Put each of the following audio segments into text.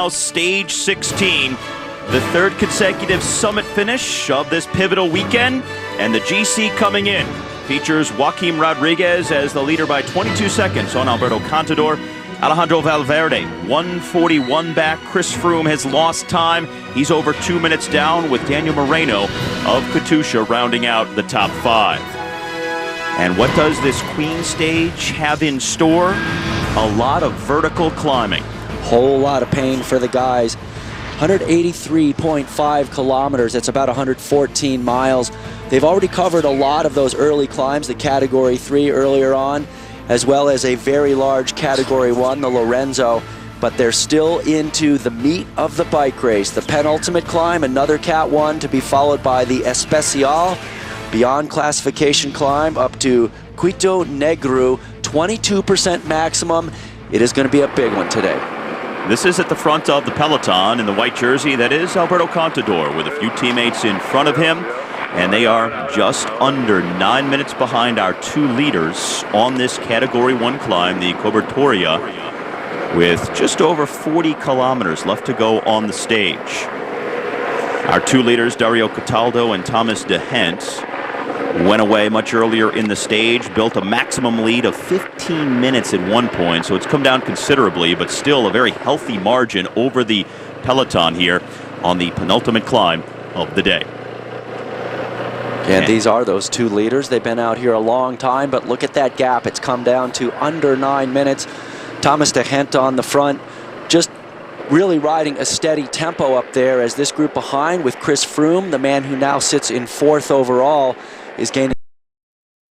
now stage 16, the third consecutive summit finish of this pivotal weekend, and the GC coming in features Joaquim Rodriguez as the leader by 22 seconds on Alberto Contador. Alejandro Valverde, 1:41 back. Chris Froome has lost time. He's over 2 minutes down, with Daniel Moreno of Katusha rounding out the top 5. And what does this Queen Stage have in store? A lot of vertical climbing. Whole lot of pain for the guys. 183.5 kilometers. That's about 114 miles. They've already covered a lot of those early climbs, the Category 3 earlier on, as well as a very large Category 1, the Lorenzo, but they're still into the meat of the bike race. The penultimate climb, another Cat 1, to be followed by the Especial, beyond classification climb up to Quito Negru, 22% maximum. It is going to be a big one today. This is at the front of the peloton in the white jersey. That is Alberto Contador with a few teammates in front of him. And they are just under 9 minutes behind our 2 leaders on this Category 1 climb, the Cobertoria, with just over 40 kilometers left to go on the stage. Our 2 leaders, Dario Cataldo and Thomas de Hent, went away much earlier in the stage, built a maximum lead of 15 minutes at one point, so it's come down considerably, but still a very healthy margin over the peloton here on the penultimate climb of the day. And these are those 2 leaders. They've been out here a long time, but look at that gap. It's come down to under 9 minutes. Thomas de Hent on the front, just really riding a steady tempo up there, as this group behind with Chris Froome, the man who now sits in 4th overall, is gaining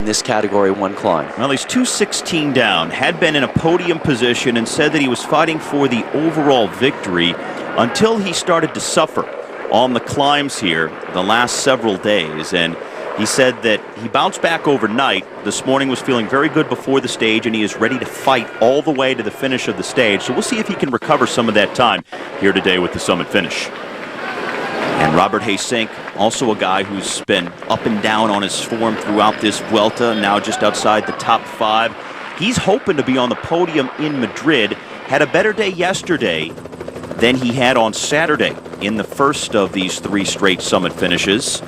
in this Category 1 climb. Well, he's 2:16 down, had been in a podium position, and said that he was fighting for the overall victory until he started to suffer on the climbs here the last several days. And he said that he bounced back overnight. This morning was feeling very good before the stage, and he is ready to fight all the way to the finish of the stage. So we'll see if he can recover some of that time here today with the summit finish. And Robert Haysink, also a guy who's been up and down on his form throughout this Vuelta, now just outside the top 5. He's hoping to be on the podium in Madrid. Had a better day yesterday than he had on Saturday in the first of these 3 straight summit finishes.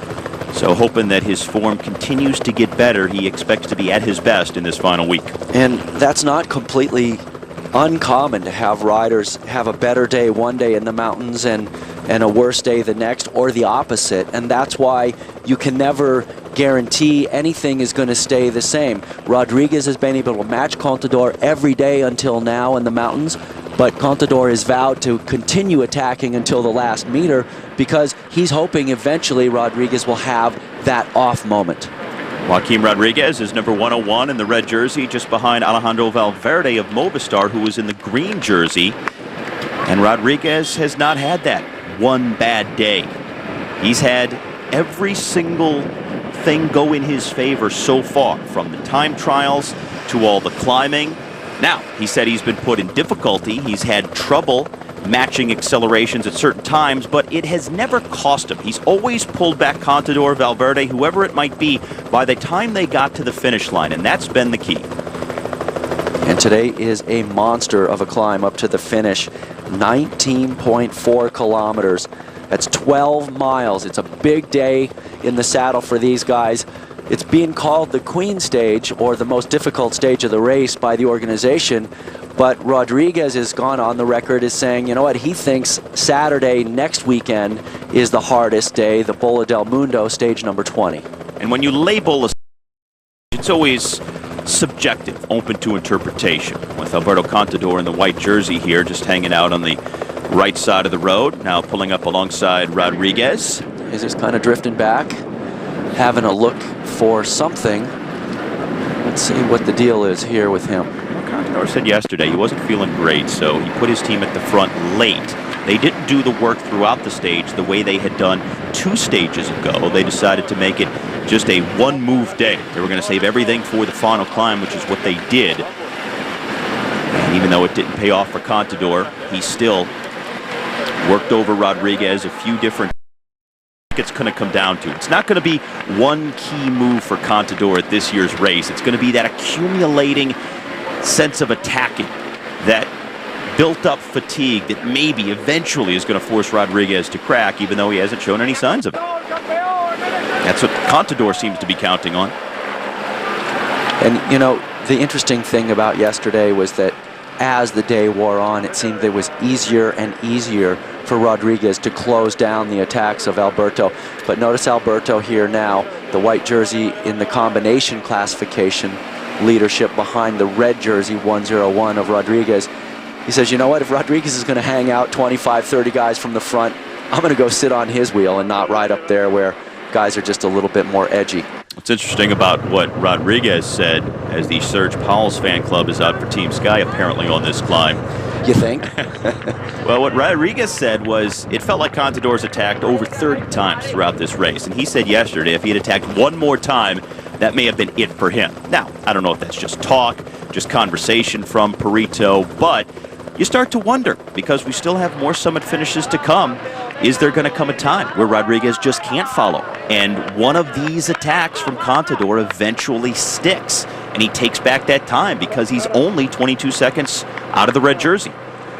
So hoping that his form continues to get better, he expects to be at his best in this final week. And that's not completely uncommon to have riders have a better day one day in the mountains and a worse day the next, or the opposite. And that's why you can never guarantee anything is going to stay the same. Rodriguez has been able to match Contador every day until now in the mountains, but Contador has vowed to continue attacking until the last meter, because he's hoping eventually Rodriguez will have that off moment. Joaquim Rodriguez is number 101 in the red jersey, just behind Alejandro Valverde of Movistar, who is in the green jersey. And Rodriguez has not had that one bad day. He's had every single thing go in his favor so far, from the time trials to all the climbing. Now, he said he's been put in difficulty. He's had trouble matching accelerations at certain times, but it has never cost him. He's always pulled back Contador, Valverde, whoever it might be, by the time they got to the finish line, and that's been the key. And today is a monster of a climb up to the finish. 19.4 kilometers. That's 12 miles. It's a big day in the saddle for these guys. It's being called the Queen Stage, or the most difficult stage of the race, by the organization. But Rodriguez has gone on the record as saying, you know what, he thinks Saturday next weekend is the hardest day, the Bola del Mundo, stage number 20. And when you label a stage, it's always subjective, open to interpretation. With Alberto Contador in the white jersey here, just hanging out on the right side of the road, now pulling up alongside Rodriguez. He's just kind of drifting back, having a look for something. Let's see what the deal is here with him. Well, Contador said yesterday he wasn't feeling great, so he put his team at the front late. They didn't do the work throughout the stage the way they had done 2 stages ago. They decided to make it just a one-move day. They were going to save everything for the final climb, which is what they did. And even though it didn't pay off for Contador, he still worked over Rodriguez a few different. It's going to come down to. It's not going to be one key move for Contador at this year's race. It's going to be that accumulating sense of attacking that built up fatigue that maybe eventually is going to force Rodriguez to crack, even though he hasn't shown any signs of it. That's what Contador seems to be counting on. And, you know, the interesting thing about yesterday was that as the day wore on, it seemed it was easier and easier for Rodriguez to close down the attacks of Alberto. But notice Alberto here now, the white jersey in the combination classification leadership behind the red jersey 101 of Rodriguez. He says, you know what, if Rodriguez is going to hang out 25, 30 guys from the front, I'm going to go sit on his wheel and not ride up there where guys are just a little bit more edgy. What's interesting about what Rodriguez said as the Serge Pauwels fan club is out for Team Sky apparently on this climb. You think? Well, what Rodriguez said was it felt like Contador's attacked over 30 times throughout this race. And he said yesterday if he had attacked one more time, that may have been it for him. Now, I don't know if that's just talk, just conversation from Perito, but you start to wonder, because we still have more summit finishes to come, is there going to come a time where Rodriguez just can't follow? And one of these attacks from Contador eventually sticks, and he takes back that time because he's only 22 seconds out of the red jersey.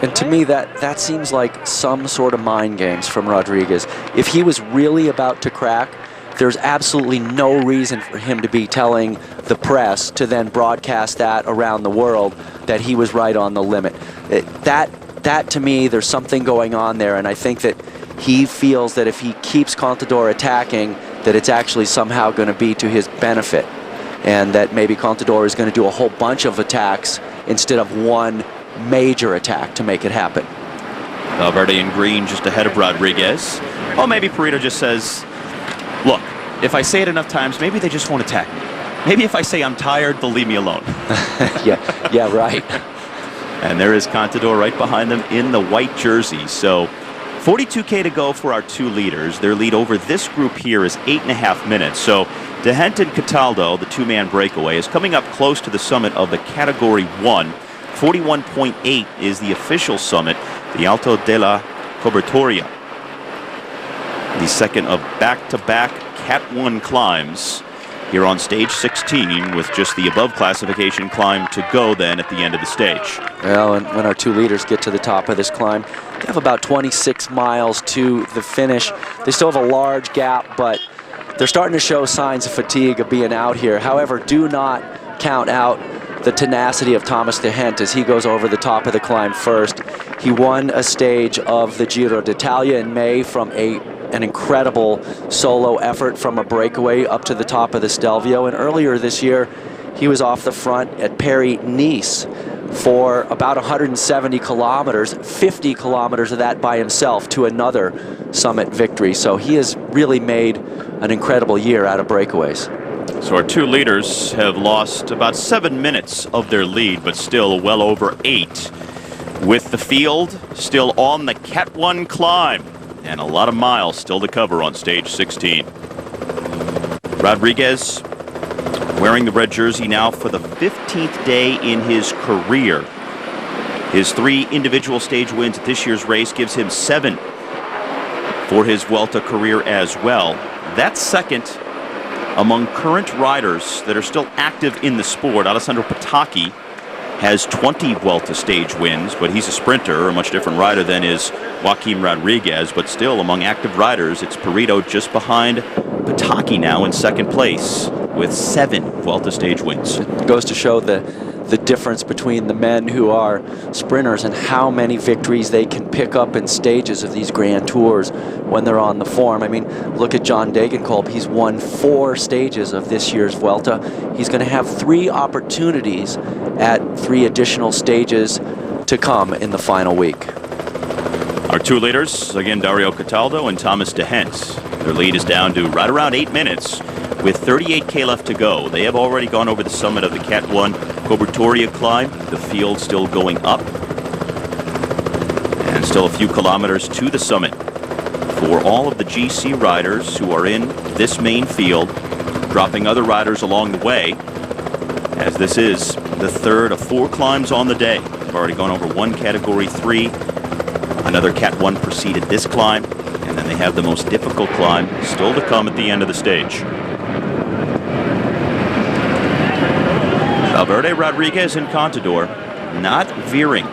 And to me, that seems like some sort of mind games from Rodriguez. If he was really about to crack, there's absolutely no reason for him to be telling the press to then broadcast that around the world that he was right on the limit. That to me, there's something going on there, and I think that he feels that if he keeps Contador attacking, that it's actually somehow going to be to his benefit, and that maybe Contador is going to do a whole bunch of attacks instead of one major attack to make it happen. Valverde in green just ahead of Rodriguez. Well, maybe Perito just says, look, if I say it enough times, maybe they just won't attack me. Maybe if I say I'm tired, they'll leave me alone. yeah, right. And there is Contador right behind them in the white jersey. So 42K to go for our two leaders. Their lead over this group here is 8.5 minutes. So De Gent and Cataldo, the two-man breakaway, is coming up close to the summit of the Category 1. 41.8 is the official summit, the Alto de la Cobertoria. The second of back-to-back Cat 1 climbs here on stage 16, with just the above classification climb to go then at the end of the stage. Well, and when our two leaders get to the top of this climb, they have about 26 miles to the finish. They still have a large gap, but they're starting to show signs of fatigue of being out here. However, do not count out the tenacity of Thomas De Gent as he goes over the top of the climb first. He won a stage of the Giro d'Italia in May from an incredible solo effort from a breakaway up to the top of the Stelvio, and earlier this year he was off the front at Paris-Nice for about 170 kilometers, 50 kilometers of that by himself to another summit victory. So he has really made an incredible year out of breakaways. So our two leaders have lost about 7 minutes of their lead, but still well over 8, with the field still on the Cat 1 climb. And a lot of miles still to cover on stage 16. Rodriguez wearing the red jersey now for the 15th day in his career. His 3 individual stage wins at this year's race gives him 7 for his Vuelta career as well. That's second among current riders that are still active in the sport. Alessandro Pataki has 20 Vuelta stage wins, but he's a sprinter, a much different rider than is Joaquim Rodriguez. But still, among active riders, it's Perito just behind Pataki now in second place with 7 Vuelta stage wins. It goes to show the difference between the men who are sprinters and how many victories they can pick up in stages of these Grand Tours when they're on the form. I mean, look at John Degenkolb. He's won 4 stages of this year's Vuelta. He's going to have 3 opportunities at 3 additional stages to come in the final week. Our two leaders, again, Dario Cataldo and Thomas De Gent. Their lead is down to right around 8 minutes with 38K left to go. They have already gone over the summit of the Cat 1 Cobertoria climb. The field still going up. And still a few kilometers to the summit for all of the GC riders who are in this main field, dropping other riders along the way, as this is the third of 4 climbs on the day. They've already gone over 1 Category 3. Another Cat 1 preceded this climb, and then they have the most difficult climb still to come at the end of the stage. Valverde, Rodriguez, and Contador not veering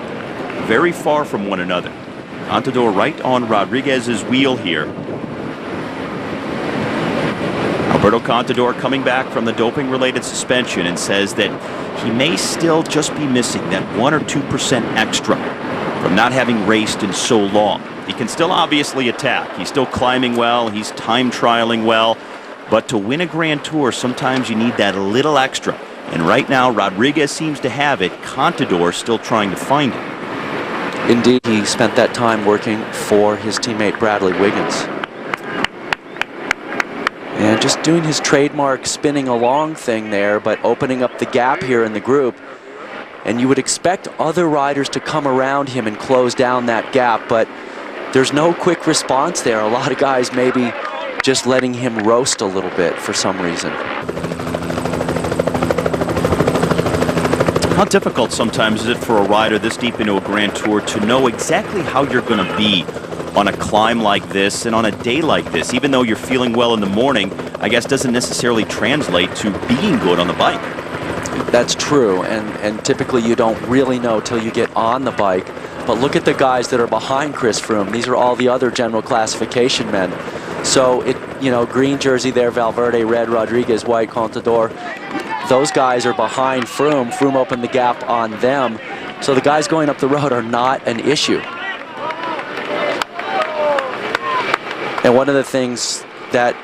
very far from one another. Contador right on Rodriguez's wheel here. Alberto Contador coming back from the doping-related suspension and says that he may still just be missing that 1 or 2% extra from not having raced in so long. He can still obviously attack. He's still climbing well. He's time trialing well. But to win a Grand Tour, sometimes you need that little extra. And right now, Rodriguez seems to have it. Contador still trying to find it. Indeed, he spent that time working for his teammate Bradley Wiggins. And just doing his trademark spinning along thing there, but opening up the gap here in the group. And you would expect other riders to come around him and close down that gap, but there's no quick response there. A lot of guys maybe just letting him roast a little bit for some reason. How difficult sometimes is it for a rider this deep into a Grand Tour to know exactly how you're going to be on a climb like this and on a day like this? Even though you're feeling well in the morning, I guess doesn't necessarily translate to being good on the bike. That's true, and typically you don't really know till you get on the bike. But look at the guys that are behind Chris Froome. These are all the other general classification men. So, green jersey there, Valverde, red, Rodriguez, white, Contador. Those guys are behind Froome. Froome opened the gap on them. So the guys going up the road are not an issue. And one of the things that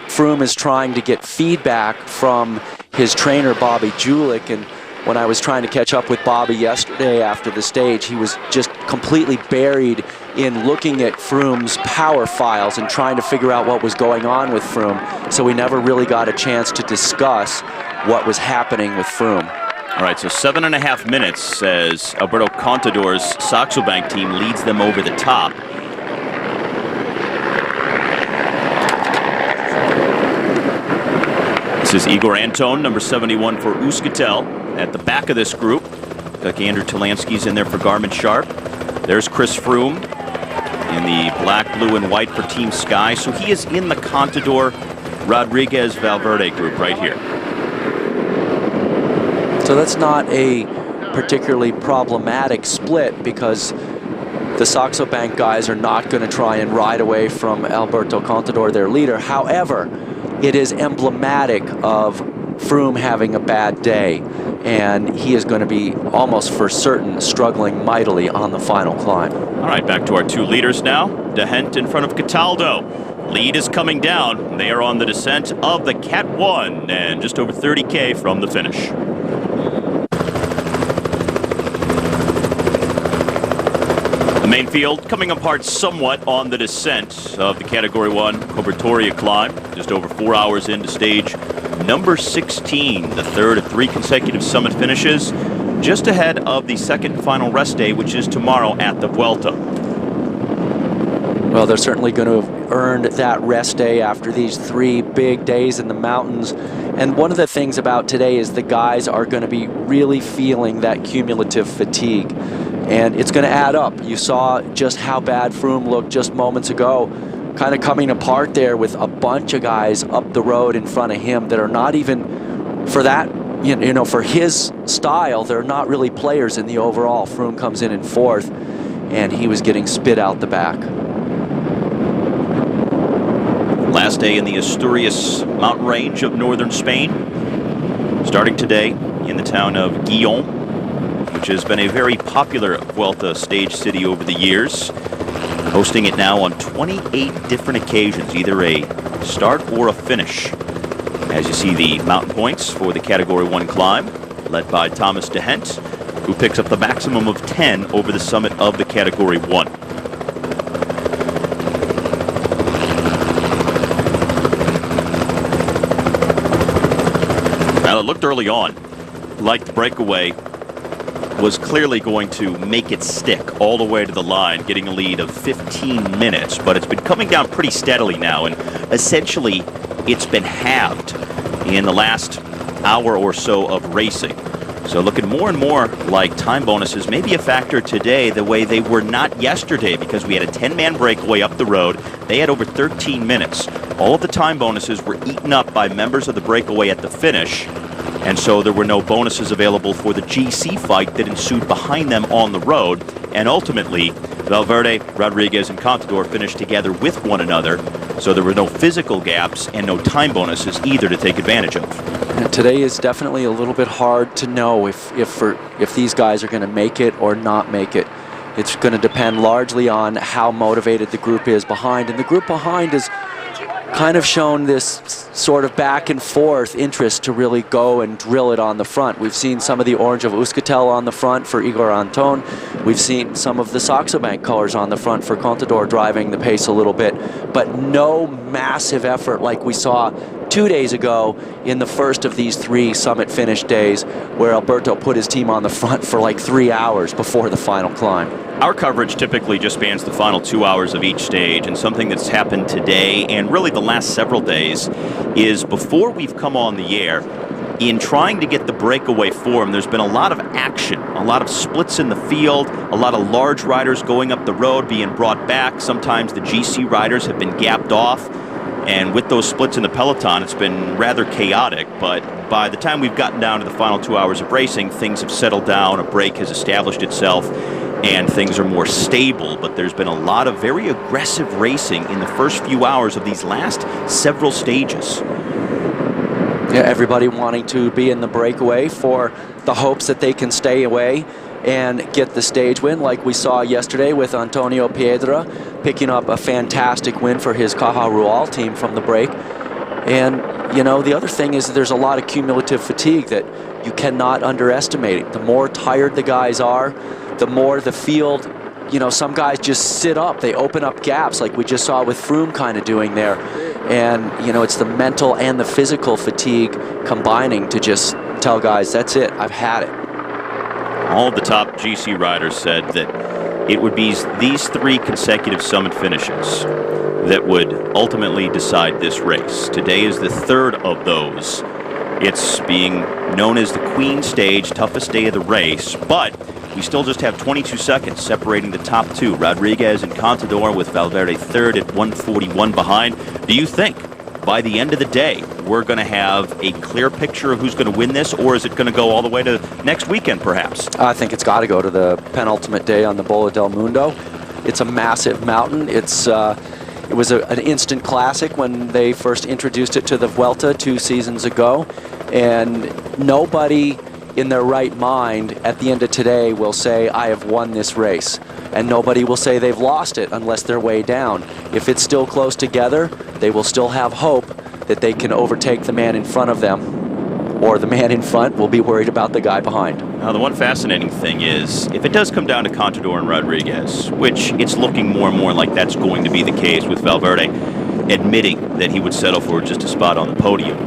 Froome is trying to get feedback from his trainer, Bobby Julich, and when I was trying to catch up with Bobby yesterday after the stage, he was just completely buried in looking at Froome's power files and trying to figure out what was going on with Froome. So we never really got a chance to discuss what was happening with Froome. All right, so 7.5 minutes as Alberto Contador's Saxo Bank team leads them over the top. This is Igor Anton, number 71 for Euskaltel, at the back of this group. Like Andrew Talansky's in there for Garmin Sharp. There's Chris Froome in the black, blue, and white for Team Sky. So he is in the Contador, Rodriguez, Valverde group right here. So that's not a particularly problematic split because the Saxo Bank guys are not going to try and ride away from Alberto Contador, their leader. However, it is emblematic of Froome having a bad day, and he is going to be almost for certain struggling mightily on the final climb. All right, back to our two leaders now. De Hent in front of Cataldo. Lead is coming down. They are on the descent of the Cat 1 and just over 30K from the finish. The main field coming apart somewhat on the descent of the Category 1 Cobertoria climb. Just over 4 hours into stage number 16, the third of 3 consecutive summit finishes, just ahead of the second final rest day, which is tomorrow at the Vuelta. Well, they're certainly going to have earned that rest day after these 3 big days in the mountains. And one of the things about today is the guys are going to be really feeling that cumulative fatigue. And it's going to add up. You saw just how bad Froome looked just moments ago, kind of coming apart there with a bunch of guys up the road in front of him that are not even, for that, for his style, they're not really players in the overall. Froome comes in 4th, and he was getting spit out the back. Last day in the Asturias mountain range of northern Spain. Starting today in the town of Guillón, which has been a very popular Vuelta stage city over the years. Hosting it now on 28 different occasions, either a start or a finish. As you see the mountain points for the Category 1 climb, led by Thomas De Hent, who picks up the maximum of 10 over the summit of the Category 1. Now, it looked early on like the breakaway was clearly going to make it stick all the way to the line, getting a lead of 15 minutes. But it's been coming down pretty steadily now, and essentially it's been halved in the last hour or so of racing. So looking more and more like time bonuses may be a factor today the way they were not yesterday, because we had a 10-man breakaway up the road. They had over 13 minutes. All of the time bonuses were eaten up by members of the breakaway at the finish. And so there were no bonuses available for the GC fight that ensued behind them on the road. And ultimately, Valverde, Rodriguez, and Contador finished together with one another, so there were no physical gaps and no time bonuses either to take advantage of. And today is definitely a little bit hard to know if these guys are going to make it or not make it. It's going to depend largely on how motivated the group is behind, and the group behind has kind of shown this sort of back and forth interest to really go and drill it on the front. We've seen some of the orange of Euskaltel on the front for Igor Anton. We've seen some of the Saxo Bank colors on the front for Contador driving the pace a little bit, but no massive effort like we saw 2 days ago in the first of these 3 summit finish days, where Alberto put his team on the front for like 3 hours before the final climb. Our coverage typically just spans the final 2 hours of each stage, and something that's happened today and really the last several days is before we've come on the air, in trying to get the breakaway form, there's been a lot of action, a lot of splits in the field, a lot of large riders going up the road, being brought back. Sometimes the GC riders have been gapped off. And with those splits in the peloton, it's been rather chaotic, but by the time we've gotten down to the final 2 hours of racing, things have settled down, a break has established itself, and things are more stable. But there's been a lot of very aggressive racing in the first few hours of these last several stages. Yeah, everybody wanting to be in the breakaway for the hopes that they can stay away and get the stage win, like we saw yesterday with Antonio Piedra picking up a fantastic win for his Caja Rural team from the break. And, you know, the other thing is there's a lot of cumulative fatigue that you cannot underestimate. The more tired the guys are, the more the field, you know, some guys just sit up. They open up gaps like we just saw with Froome kind of doing there. And, you know, it's the mental and the physical fatigue combining to just tell guys, that's it, I've had it. All the top GC riders said that it would be these 3 consecutive summit finishes that would ultimately decide this race. Today is the 3rd of those. It's being known as the Queen Stage, toughest day of the race, but we still just have 22 seconds separating the top 2, Rodriguez and Contador, with Valverde 3rd at 1:41 behind. Do you think by the end of the day we're going to have a clear picture of who's going to win this, or is it going to go all the way to next weekend perhaps? I think it's got to go to the penultimate day on the Bola del Mundo. It's a massive mountain. It was an instant classic when they first introduced it to the Vuelta 2 seasons ago, and nobody in their right mind at the end of today will say, I have won this race. And nobody will say they've lost it unless they're way down. If it's still close together, they will still have hope that they can overtake the man in front of them, or the man in front will be worried about the guy behind. Now, the one fascinating thing is, if it does come down to Contador and Rodriguez, which it's looking more and more like that's going to be the case with Valverde admitting that he would settle for just a spot on the podium,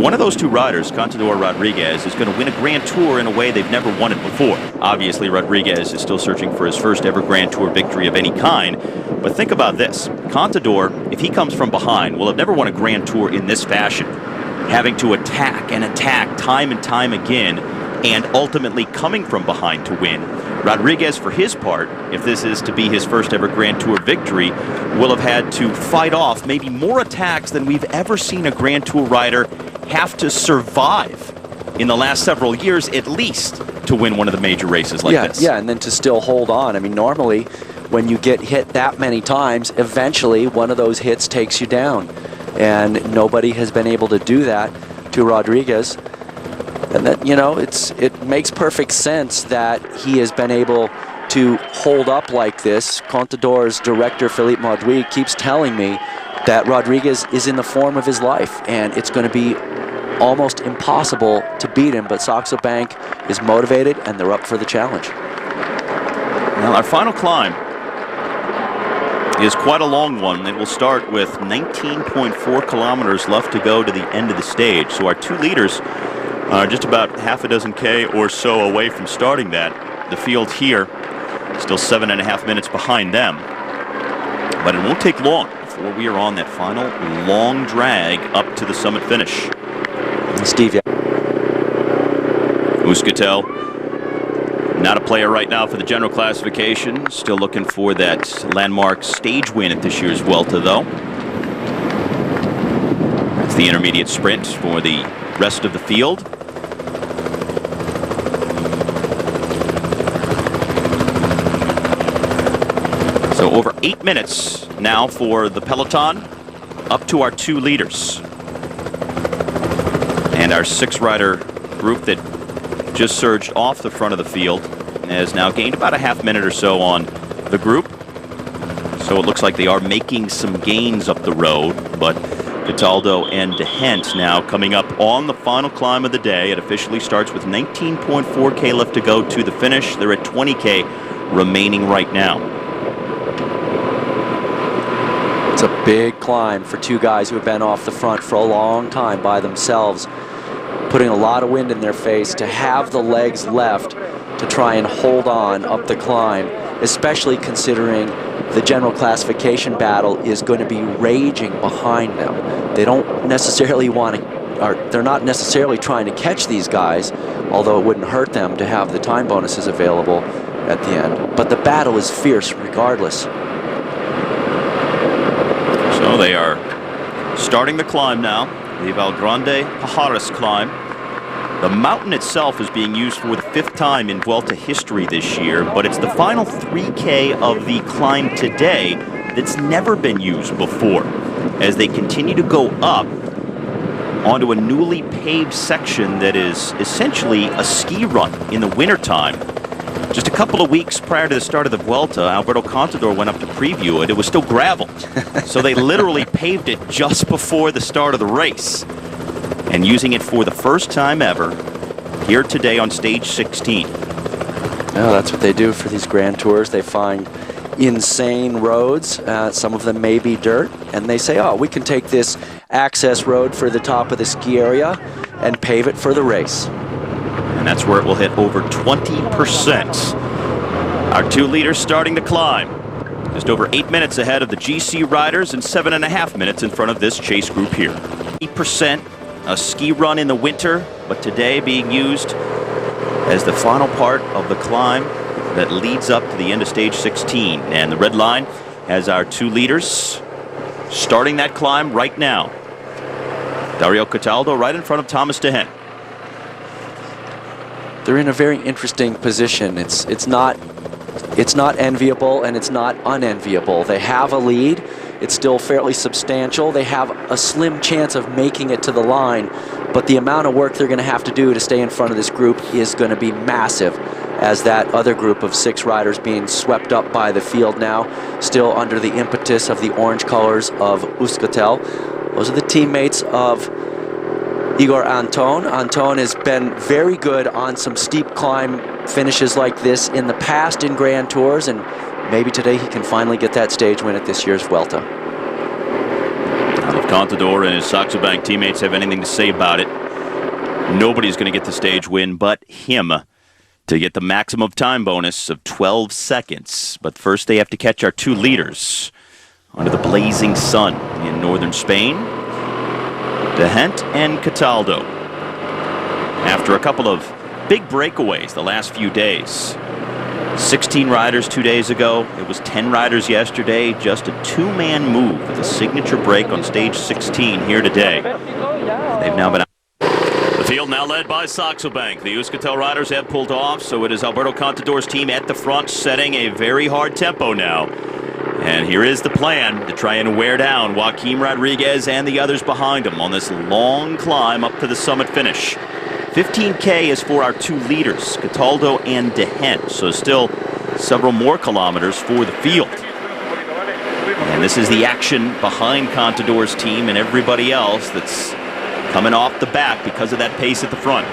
one of those 2 riders, Contador Rodriguez, is going to win a Grand Tour in a way they've never won it before. Obviously, Rodriguez is still searching for his first ever Grand Tour victory of any kind. But think about this. Contador, if he comes from behind, will have never won a Grand Tour in this fashion, having to attack and attack time and time again, and ultimately coming from behind to win. Rodriguez, for his part, if this is to be his first ever Grand Tour victory, will have had to fight off maybe more attacks than we've ever seen a Grand Tour rider have to survive in the last several years, at least, to win one of the major races like this. Yeah, and then to still hold on. I mean, normally, when you get hit that many times, eventually one of those hits takes you down. And nobody has been able to do that to Rodriguez. And that, you know, it makes perfect sense that he has been able to hold up like this. Contador's director, Philippe Mauduit, keeps telling me that Rodriguez is in the form of his life, and it's going to be almost impossible to beat him, but Saxo Bank is motivated and they're up for the challenge. Well, our final climb is quite a long one. It will start with 19.4 kilometers left to go to the end of the stage. So our 2 leaders are just about half a dozen K or so away from starting that. The field here still 7.5 minutes behind them. But it won't take long before we are on that final long drag up to the summit finish. Steve, yeah. Euskaltel, not a player right now for the general classification. Still looking for that landmark stage win at this year's Vuelta, though. That's the intermediate sprint for the rest of the field. over 8 minutes now for the peloton, up to our 2 leaders. And our 6-rider group that just surged off the front of the field has now gained about a half minute or so on the group. So it looks like they are making some gains up the road, but Cataldo and DeHent now coming up on the final climb of the day. It officially starts with 19.4K left to go to the finish. They're at 20K remaining right now. It's a big climb for 2 guys who have been off the front for a long time by themselves, putting a lot of wind in their face. To have the legs left to try and hold on up the climb, especially considering the general classification battle is going to be raging behind them. They don't necessarily want to, or they're not necessarily trying to catch these guys, although it wouldn't hurt them to have the time bonuses available at the end. But the battle is fierce regardless. So they are starting the climb now, the Valgrande Pajares climb. The mountain itself is being used for the 5th time in Vuelta history this year, but it's the final 3K of the climb today that's never been used before, as they continue to go up onto a newly paved section that is essentially a ski run in the wintertime. Just a couple of weeks prior to the start of the Vuelta, Alberto Contador went up to preview it. It was still gravel, so they literally paved it just before the start of the race. And using it for the first time ever here today on stage 16. Oh, that's what they do for these Grand Tours. They find insane roads. Some of them may be dirt, and they say, oh, we can take this access road for the top of the ski area and pave it for the race. And that's where it will hit over 20%. Our 2 leaders starting to climb. Just over 8 minutes ahead of the GC riders and 7.5 minutes in front of this chase group here. 8%. A ski run in the winter, but today being used as the final part of the climb that leads up to the end of stage 16. And the red line has our 2 leaders starting that climb right now. Dario Cataldo right in front of Thomas DeHent. They're in a very interesting position. It's not enviable and it's not unenviable. They have a lead. It's still fairly substantial. They have a slim chance of making it to the line, but the amount of work they're going to have to do to stay in front of this group is going to be massive, as that other group of 6 riders being swept up by the field now, still under the impetus of the orange colors of Euskaltel. Those are the teammates of Igor Anton. Anton has been very good on some steep climb finishes like this in the past in Grand Tours, and maybe today he can finally get that stage win at this year's Vuelta. If Contador and his Saxo Bank teammates have anything to say about it, nobody's going to get the stage win but him to get the maximum time bonus of 12 seconds. But first they have to catch our 2 leaders under the blazing sun in northern Spain, DeHent and Cataldo. After a couple of big breakaways the last few days. 16 riders 2 days ago. It was 10 riders yesterday. Just a 2-man move with a signature break on stage 16 here today. They've now been out. The field now led by Saxo Bank. The Euskaltel riders have pulled off, so it is Alberto Contador's team at the front, setting a very hard tempo now. And here is the plan to try and wear down Joaquim Rodriguez and the others behind him on this long climb up to the summit finish. 15K is for our 2 leaders, Cataldo and DeHent, so still several more kilometers for the field. And this is the action behind Contador's team and everybody else that's coming off the back because of that pace at the front.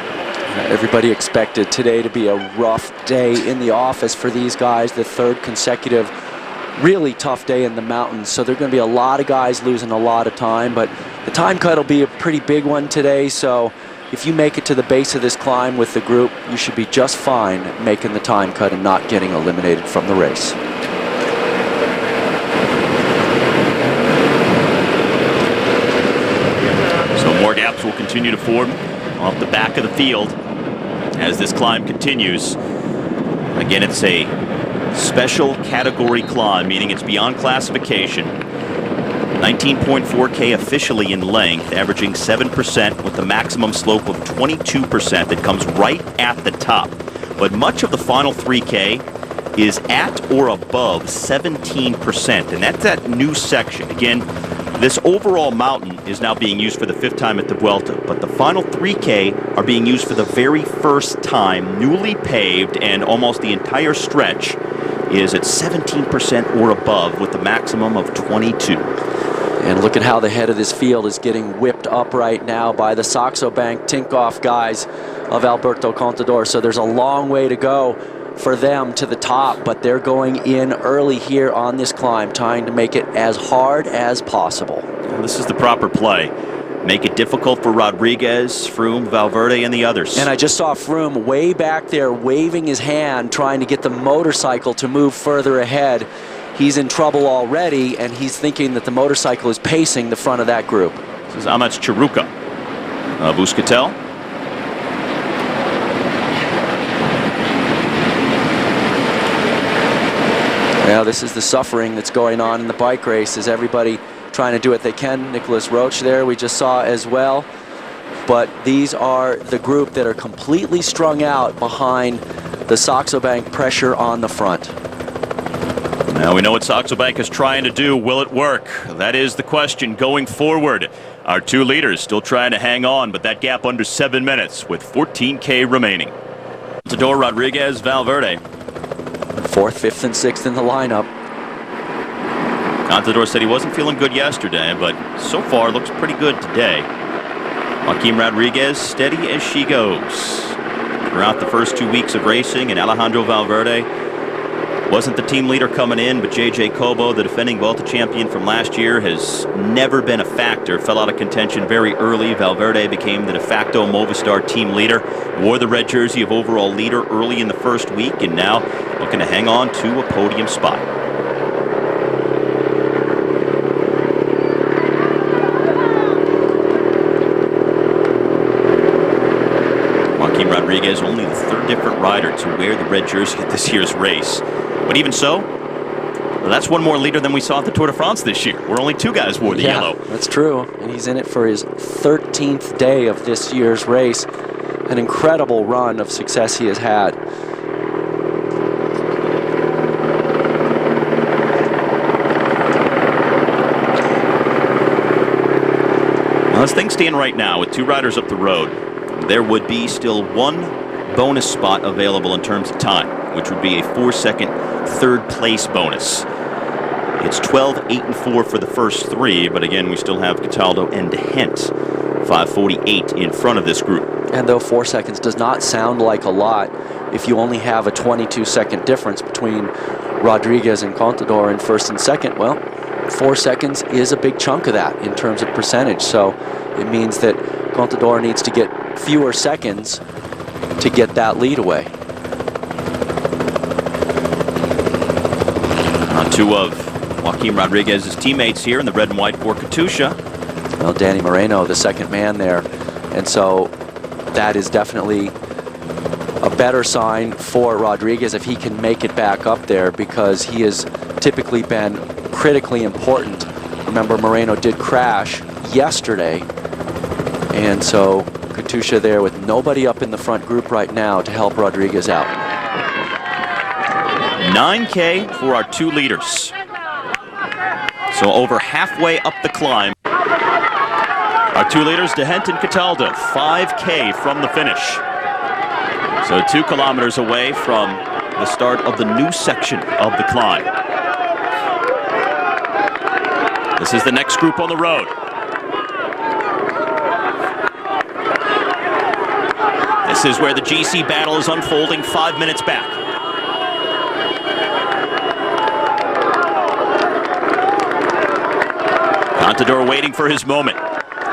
Everybody expected today to be a rough day in the office for these guys, the 3rd consecutive really tough day in the mountains, so there are going to be a lot of guys losing a lot of time, but the time cut will be a pretty big one today, so if you make it to the base of this climb with the group, you should be just fine making the time cut and not getting eliminated from the race. So more gaps will continue to form off the back of the field as this climb continues. Again, it's a special category climb, meaning it's beyond classification. 19.4K officially in length, averaging 7% with the maximum slope of 22% that comes right at the top. But much of the final 3K is at or above 17%, and that's that new section. Again, this overall mountain is now being used for the 5th time at the Vuelta, but the final 3K are being used for the very first time, newly paved, and almost the entire stretch is at 17% or above with the maximum of 22. And look at how the head of this field is getting whipped up right now by the Saxo Bank Tinkoff guys of Alberto Contador. So there's a long way to go for them to the top, but they're going in early here on this climb, trying to make it as hard as possible. Well, this is the proper play. Make it difficult for Rodriguez, Froome, Valverde, and the others. And I just saw Froome way back there waving his hand, trying to get the motorcycle to move further ahead. He's in trouble already, and he's thinking that the motorcycle is pacing the front of that group. This is Amets Chiruka of Euskaltel. Well, this is the suffering that's going on in the bike race, is everybody trying to do what they can. Nicholas Roche there we just saw as well. But these are the group that are completely strung out behind the Saxo Bank pressure on the front. Now we know what Saxo Bank is trying to do. Will it work? That is the question going forward. Our 2 leaders still trying to hang on, but that gap under 7 minutes with 14K remaining. Contador, Rodriguez, Valverde. 4th, 5th, and 6th in the lineup. Contador said he wasn't feeling good yesterday, but so far looks pretty good today. Joaquim Rodriguez, steady as she goes. Throughout the first 2 weeks of racing, and Alejandro Valverde wasn't the team leader coming in, but JJ Cobo, the defending Vuelta champion from last year, has never been a factor. Fell out of contention very early. Valverde became the de facto Movistar team leader, wore the red jersey of overall leader early in the first week, and now looking to hang on to a podium spot. Joaquim Rodriguez, only the 3rd different rider to wear the red jersey at this year's race. But even so, well, that's one more leader than we saw at the Tour de France this year, where only 2 guys wore the yellow. That's true, and he's in it for his 13th day of this year's race. An incredible run of success he has had. Well, as things stand right now, with 2 riders up the road, there would be still 1 bonus spot available in terms of time, which would be a 4-second 3rd place bonus. It's 12, 8, and 4 for the first 3, but again, we still have Cataldo and Hent, 5:48 in front of this group. And though 4 seconds does not sound like a lot, if you only have a 22-second difference between Rodriguez and Contador in 1st and 2nd, well, 4 seconds is a big chunk of that in terms of percentage. So it means that Contador needs to get fewer seconds to get that lead away. 2 of Joaquim Rodriguez's teammates here in the red and white for Katusha. Well, Danny Moreno, the 2nd man there. And so that is definitely a better sign for Rodriguez if he can make it back up there, because he has typically been critically important. Remember, Moreno did crash yesterday. And so Katusha there with nobody up in the front group right now to help Rodriguez out. 9K for our 2 leaders. So over halfway up the climb. Our 2 leaders, De Hent and Cataldo, 5K from the finish. So 2 kilometers away from the start of the new section of the climb. This is the next group on the road. This is where the GC battle is unfolding 5 minutes back. Contador waiting for his moment.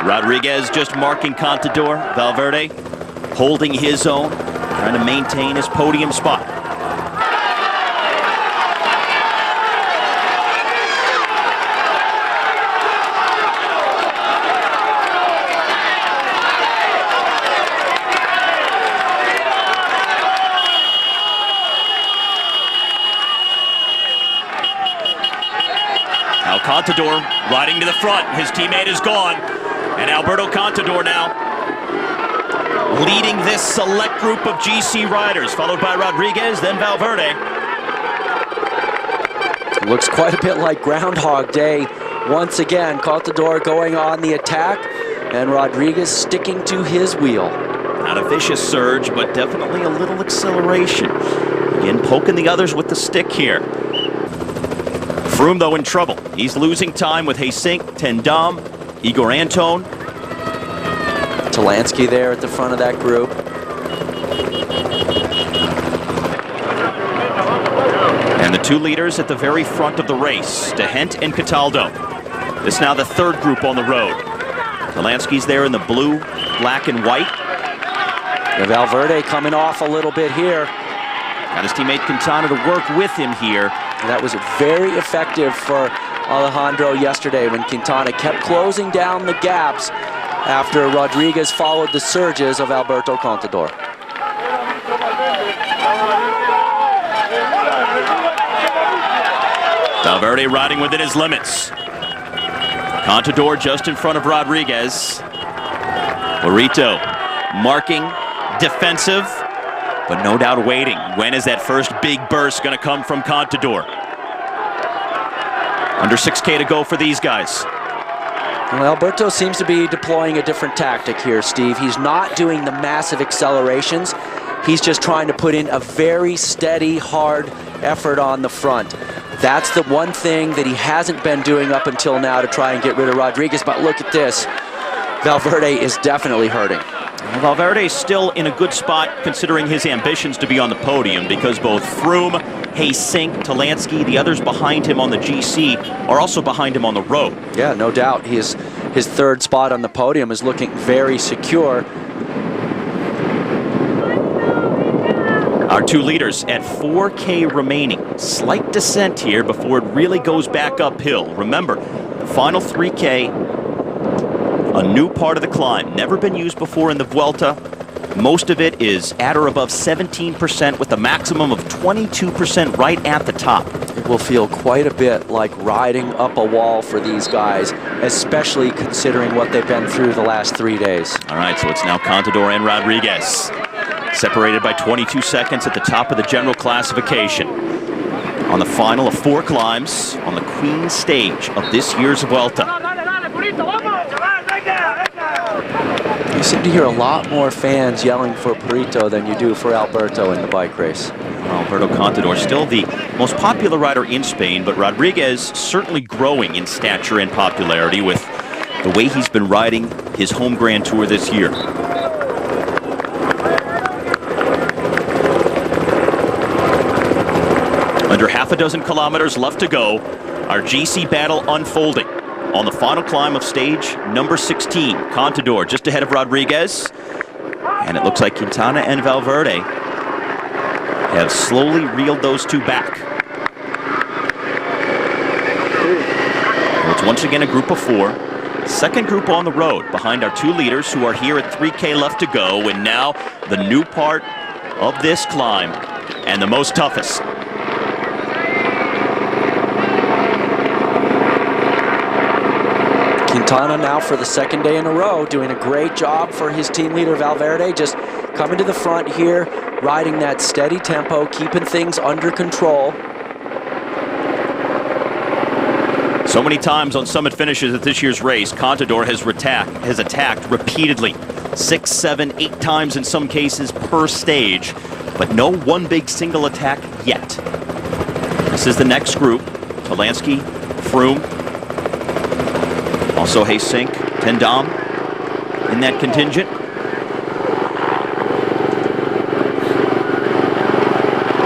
Rodriguez just marking Contador. Valverde holding his own, trying to maintain his podium spot. Now Contador riding to the front. His teammate is gone. And Alberto Contador now leading this select group of GC riders, followed by Rodriguez, then Valverde. Looks quite a bit like Groundhog Day. Once again, Contador going on the attack, and Rodriguez sticking to his wheel. Not a vicious surge, but definitely a little acceleration. Again, poking the others with the stick here. Froome, though, in trouble. He's losing time with Haysink, Tendam, Igor Anton. Talansky there at the front of that group. And the two leaders at the very front of the race, DeHent and Cataldo. This is now the third group on the road. Talansky's there in the blue, black, and white. And Valverde coming off a little bit here. Got his teammate Quintana to work with him here. And that was very effective for Alejandro yesterday when Quintana kept closing down the gaps after Rodriguez followed the surges of Alberto Contador. Valverde riding within his limits. Contador just in front of Rodriguez. Burrito marking, defensive, but no doubt waiting. When is that first big burst going to come from Contador? Under 6K to go for these guys. Well, Alberto seems to be deploying a different tactic here, Steve. He's not doing the massive accelerations. He's just trying to put in a very steady, hard effort on the front. That's the one thing that he hasn't been doing up until now to try and get rid of Rodriguez. But look at this. Valverde is definitely hurting. Well, Valverde's still in a good spot considering his ambitions to be on the podium, because both Froome, Haysink, Talansky, the others behind him on the GC are also behind him on the road. Yeah, no doubt. His third spot on the podium is looking very secure. Our two leaders at 4K remaining. Slight descent here before it really goes back uphill. Remember, the final 3K, a new part of the climb. Never been used before in the Vuelta. Most of it is at or above 17% with a maximum of 22% right at the top. It will feel quite a bit like riding up a wall for these guys, especially considering what they've been through the last 3 days. All right, so it's now Contador and Rodriguez, separated by 22 seconds at the top of the general classification. On the final of 4 climbs on the Queen stage of this year's Vuelta. You seem to hear a lot more fans yelling for Burrito than you do for Alberto in the bike race. Alberto Contador, still the most popular rider in Spain, but Rodriguez certainly growing in stature and popularity with the way he's been riding his home Grand Tour this year. Under half a dozen kilometers left to go, our GC battle unfolding. On the final climb of stage number 16, Contador just ahead of Rodriguez. And it looks like Quintana and Valverde have slowly reeled those two back. Well, it's once again a group of 4. Second group on the road behind our two leaders who are here at 3K left to go. And now the new part of this climb and the most toughest. Quintana now for the second day in a row doing a great job for his team leader Valverde, just coming to the front here, riding that steady tempo, keeping things under control. So many times on summit finishes at this year's race, Contador has attacked repeatedly. 6, 7, 8 times in some cases per stage, but no one big single attack yet. This is the next group. Talansky, Froome, also Haysink, Tendam in that contingent.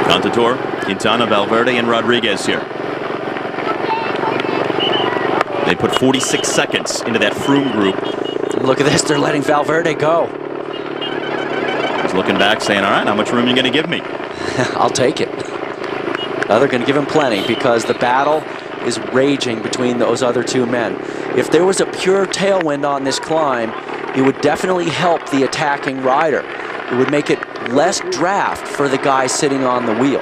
Contador, Quintana, Valverde, and Rodriguez here. They put 46 seconds into that Froome group. Look at this, they're letting Valverde go. He's looking back saying, all right, how much room are you going to give me? I'll take it. Now they're going to give him plenty because the battle is raging between those other two men. If there was a pure tailwind on this climb, it would definitely help the attacking rider. It would make it less draft for the guy sitting on the wheel.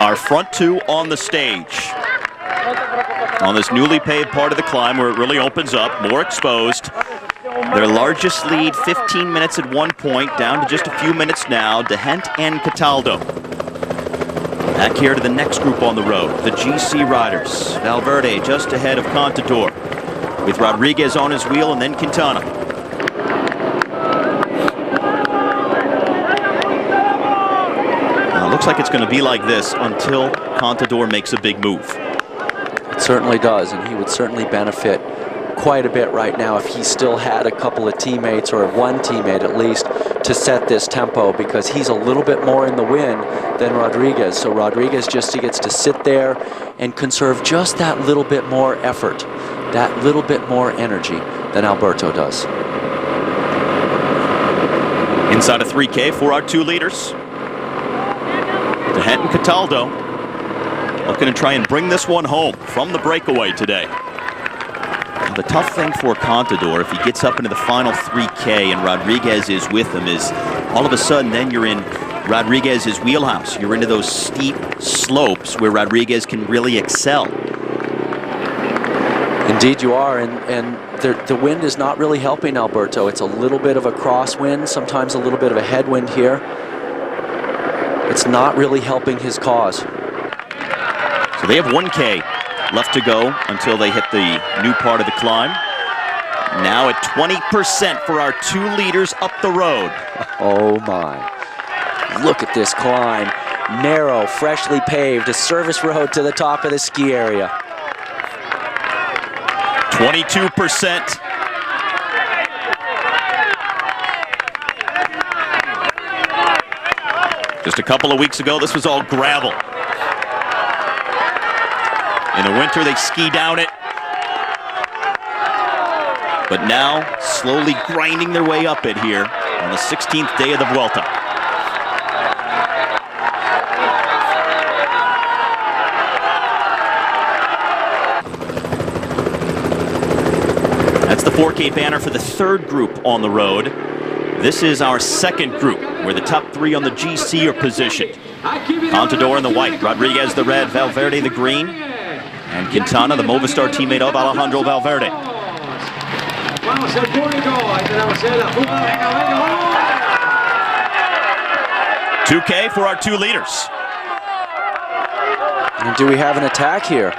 Our front two on the stage. On this newly paved part of the climb where it really opens up, more exposed. Their largest lead, 15 minutes at one point, down to just a few minutes now. De Hent and Cataldo. Back here to the next group on the road, the GC riders. Valverde just ahead of Contador, with Rodriguez on his wheel and then Quintana. Looks like it's going to be like this until Contador makes a big move. It certainly does, and he would certainly benefit quite a bit right now if he still had a couple of teammates, or one teammate at least, to set this tempo, because he's a little bit more in the wind than Rodriguez. So Rodriguez just gets to sit there and conserve just that little bit more effort, that little bit more energy than Alberto does. Inside of 3K for our two leaders. De Hent and Cataldo looking to try and bring this one home from the breakaway today. Now, the tough thing for Contador, if he gets up into the final 3K and Rodriguez is with him, is all of a sudden then you're in Rodriguez's wheelhouse. You're into those steep slopes where Rodriguez can really excel. Indeed you are, and the wind is not really helping Alberto. It's a little bit of a crosswind, sometimes a little bit of a headwind here. It's not really helping his cause. So they have 1K left to go until they hit the new part of the climb. Now at 20% for our two leaders up the road. Oh my. Look at this climb. Narrow, freshly paved, a service road to the top of the ski area. 22%. Just a couple of weeks ago, this was all gravel. In the winter, they ski down it. But now, slowly grinding their way up it here on the 16th day of the Vuelta. That's the 4K banner for the third group on the road. This is our second group, where the top three on the GC are positioned. Contador in the white, Rodriguez the red, Valverde the green, and Quintana, the Movistar teammate of Alejandro Valverde. 2K for our two leaders. And do we have an attack here?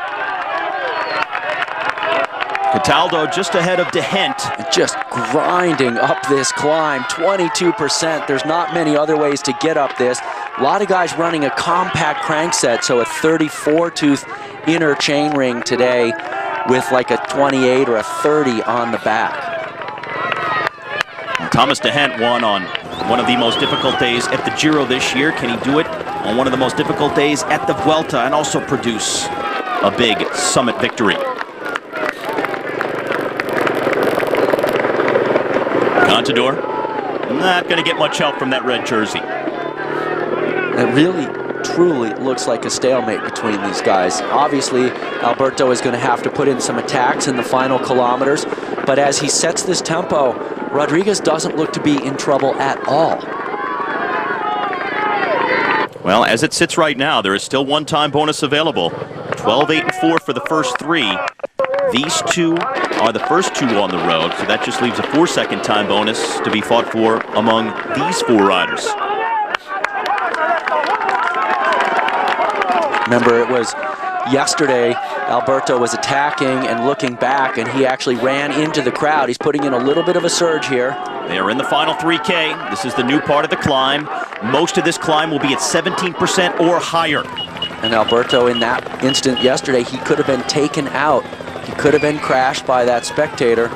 Cataldo just ahead of De Hent. Just grinding up this climb, 22%. There's not many other ways to get up this. A lot of guys running a compact crankset, so a 34-tooth inner chainring today with like a 28 or a 30 on the back. Thomas De Hent won on one of the most difficult days at the Giro this year. Can he do it on one of the most difficult days at the Vuelta and also produce a big summit victory? Contador, not going to get much help from that red jersey. It really, truly looks like a stalemate between these guys. Obviously, Alberto is going to have to put in some attacks in the final kilometers, but as he sets this tempo, Rodriguez doesn't look to be in trouble at all. Well, as it sits right now, there is still one-time bonus available. 12, 8, and 4 for the first three. These two are the first two on the road, so that just leaves a 4-second time bonus to be fought for among these four riders. Remember, it was yesterday, Alberto was attacking and looking back, and he actually ran into the crowd. He's putting in a little bit of a surge here. They are in the final 3K. This is the new part of the climb. Most of this climb will be at 17% or higher. And Alberto, in that instant yesterday, he could have been taken out. He could have been crashed by that spectator.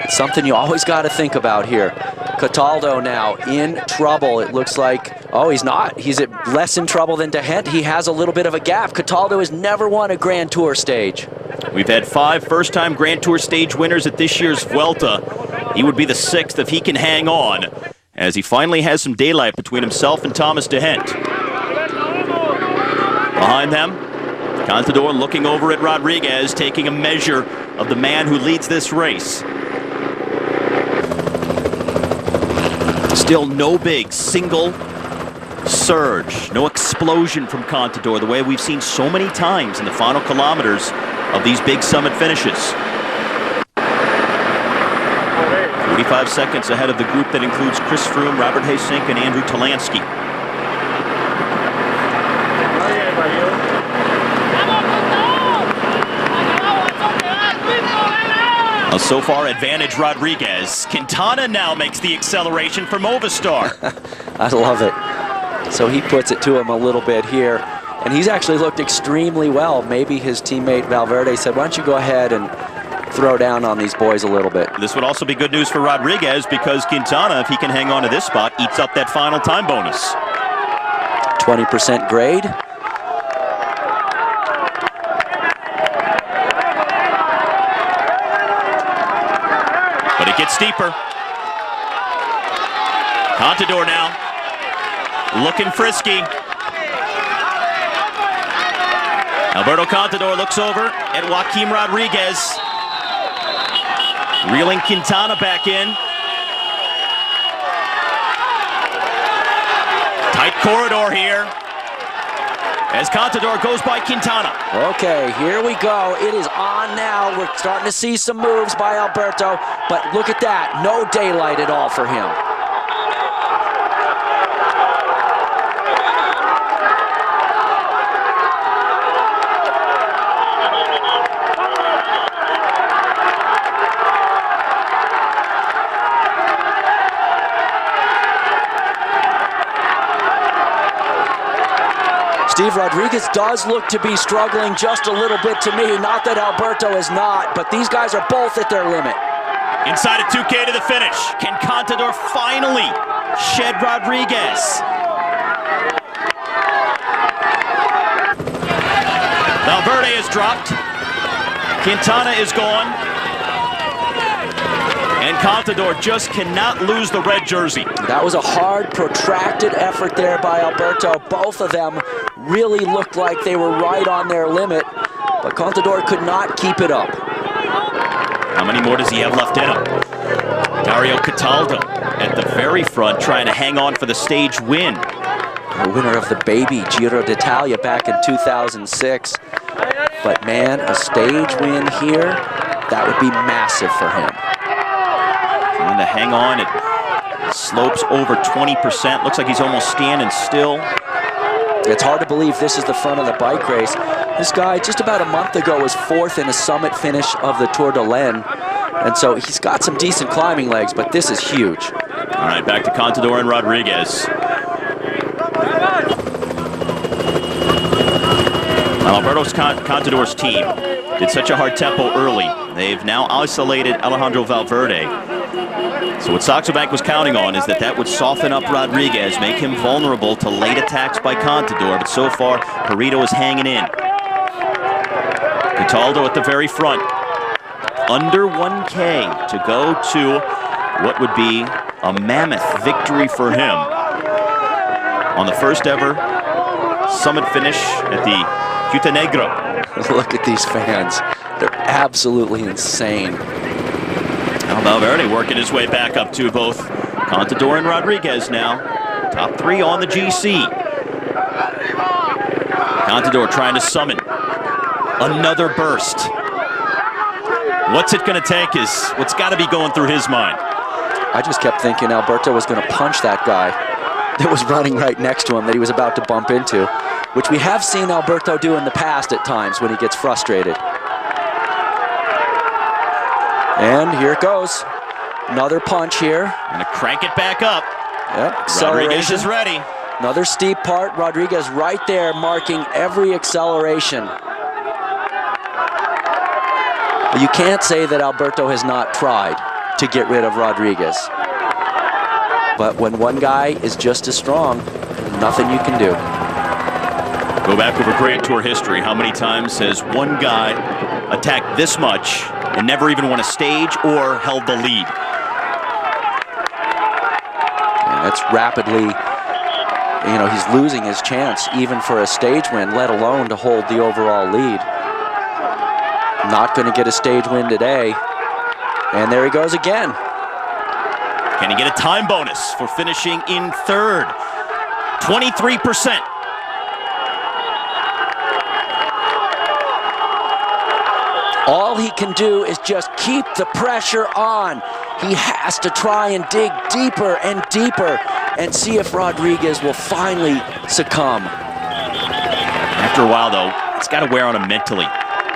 It's something you always got to think about here. Cataldo now in trouble. It looks like, oh, he's not. He's less in trouble than De Hent. He has a little bit of a gap. Cataldo has never won a Grand Tour stage. We've had 5 first-time Grand Tour stage winners at this year's Vuelta. He would be the 6th if he can hang on, as he finally has some daylight between himself and Thomas De Hent. Behind them, Contador looking over at Rodriguez, taking a measure of the man who leads this race. Still no big single surge, no explosion from Contador, the way we've seen so many times in the final kilometers of these big summit finishes. 45 seconds ahead of the group that includes Chris Froome, Robert Hasink, and Andrew Talansky. So far, advantage Rodriguez. Quintana now makes the acceleration for Movistar. I love it. So he puts it to him a little bit here. And he's actually looked extremely well. Maybe his teammate Valverde said, why don't you go ahead and throw down on these boys a little bit. This would also be good news for Rodriguez because Quintana, if he can hang on to this spot, eats up that final time bonus. 20% grade. But it gets steeper. Contador now, looking frisky. Alberto Contador looks over at Joaquim Rodriguez. Reeling Quintana back in. Tight corridor here as Contador goes by Quintana. Okay, here we go. It is on now. We're starting to see some moves by Alberto, but look at that. No daylight at all for him. Steve, Rodriguez does look to be struggling just a little bit to me. Not that Alberto is not, but these guys are both at their limit. Inside of 2K to the finish. Can Contador finally shed Rodriguez? Valverde is dropped. Quintana is gone. And Contador just cannot lose the red jersey. That was a hard, protracted effort there by Alberto. Both of them really looked like they were right on their limit, but Contador could not keep it up. How many more does he have left in him? Dario Cataldo at the very front trying to hang on for the stage win. The winner of the baby Giro d'Italia back in 2006. But man, a stage win here, that would be massive for him. Trying to hang on, it slopes over 20%. Looks like he's almost standing still. It's hard to believe this is the front of the bike race. This guy, just about a month ago, was fourth in a summit finish of the Tour de l'Ain. And so he's got some decent climbing legs, but this is huge. All right, back to Contador and Rodriguez. Alberto Contador's team did such a hard tempo early. They've now isolated Alejandro Valverde. So what Saxo Bank was counting on is that would soften up Rodriguez, make him vulnerable to late attacks by Contador, but so far, Perito is hanging in. Cataldo at the very front. Under 1K to go to what would be a mammoth victory for him on the first ever summit finish at the Quinta Negra. Look at these fans. They're absolutely insane. Now Valverde working his way back up to both Contador and Rodriguez now. Top three on the GC. Contador trying to summon another burst. What's it going to take is what's got to be going through his mind. I just kept thinking Alberto was going to punch that guy that was running right next to him that he was about to bump into, which we have seen Alberto do in the past at times when he gets frustrated. And here it goes. Another punch here. Gonna crank it back up. Yep, Rodriguez is ready. Another steep part. Rodriguez right there marking every acceleration. You can't say that Alberto has not tried to get rid of Rodriguez. But when one guy is just as strong, nothing you can do. Go back over Grand Tour history. How many times has one guy attacked this much and never even won a stage or held the lead? And that's rapidly, you know, he's losing his chance even for a stage win, let alone to hold the overall lead. Not going to get a stage win today. And there he goes again. Can he get a time bonus for finishing in third? 23%. All he can do is just keep the pressure on. He has to try and dig deeper and deeper and see if Rodriguez will finally succumb. After a while, though, it's got to wear on him mentally.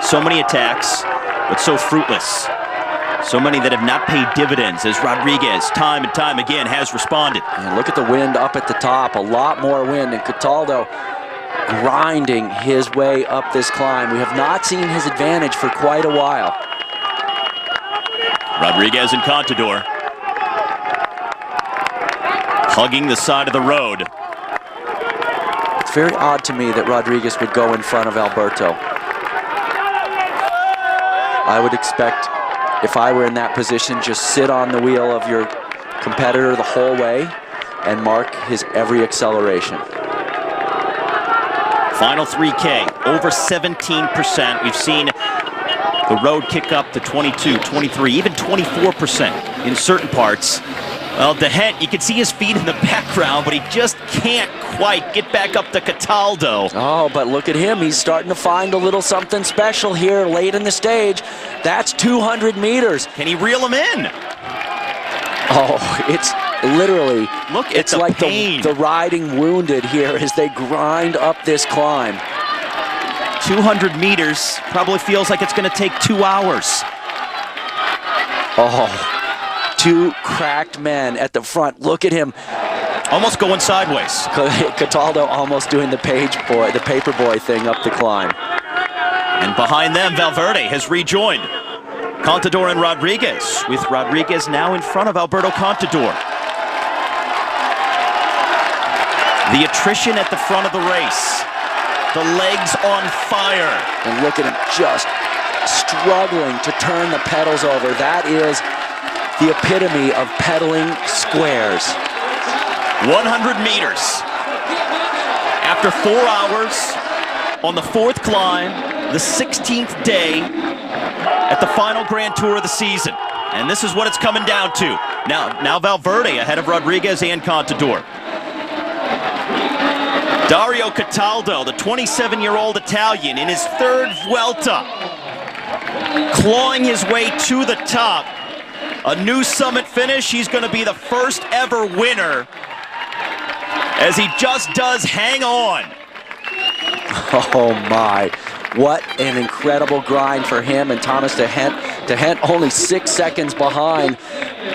So many attacks, but so fruitless. So many that have not paid dividends, as Rodriguez, time and time again, has responded. And look at the wind up at the top. A lot more wind, and Cataldo grinding his way up this climb. We have not seen his advantage for quite a while. Rodriguez and Contador hugging the side of the road. It's very odd to me that Rodriguez would go in front of Alberto. I would expect, if I were in that position, just sit on the wheel of your competitor the whole way and mark his every acceleration. Final 3K, over 17%. We've seen the road kick up to 22, 23, even 24% in certain parts. Well, DeHent, you can see his feet in the background, but he just can't quite get back up to Cataldo. Oh, but look at him. He's starting to find a little something special here late in the stage. That's 200 meters. Can he reel him in? Oh, it's literally, look at it's the like pain. the riding wounded here as they grind up this climb. 200 meters probably feels like it's going to take 2 hours. Oh, two cracked men at the front. Look at him. Almost going sideways. Cataldo almost doing the paper boy thing up the climb. And behind them, Valverde has rejoined Contador and Rodriguez, with Rodriguez now in front of Alberto Contador. The attrition at the front of the race. The legs on fire. And look at him just struggling to turn the pedals over. That is the epitome of pedaling squares. 100 meters. After 4 hours on the 4th climb, the 16th day at the final Grand Tour of the season. And this is what it's coming down to. Now Valverde ahead of Rodriguez and Contador. Dario Cataldo, the 27-year-old Italian, in his 3rd Vuelta, clawing his way to the top. A new summit finish. He's going to be the first ever winner, as he just does hang on. Oh my, what an incredible grind for him and Thomas DeHent. DeHent only 6 seconds behind,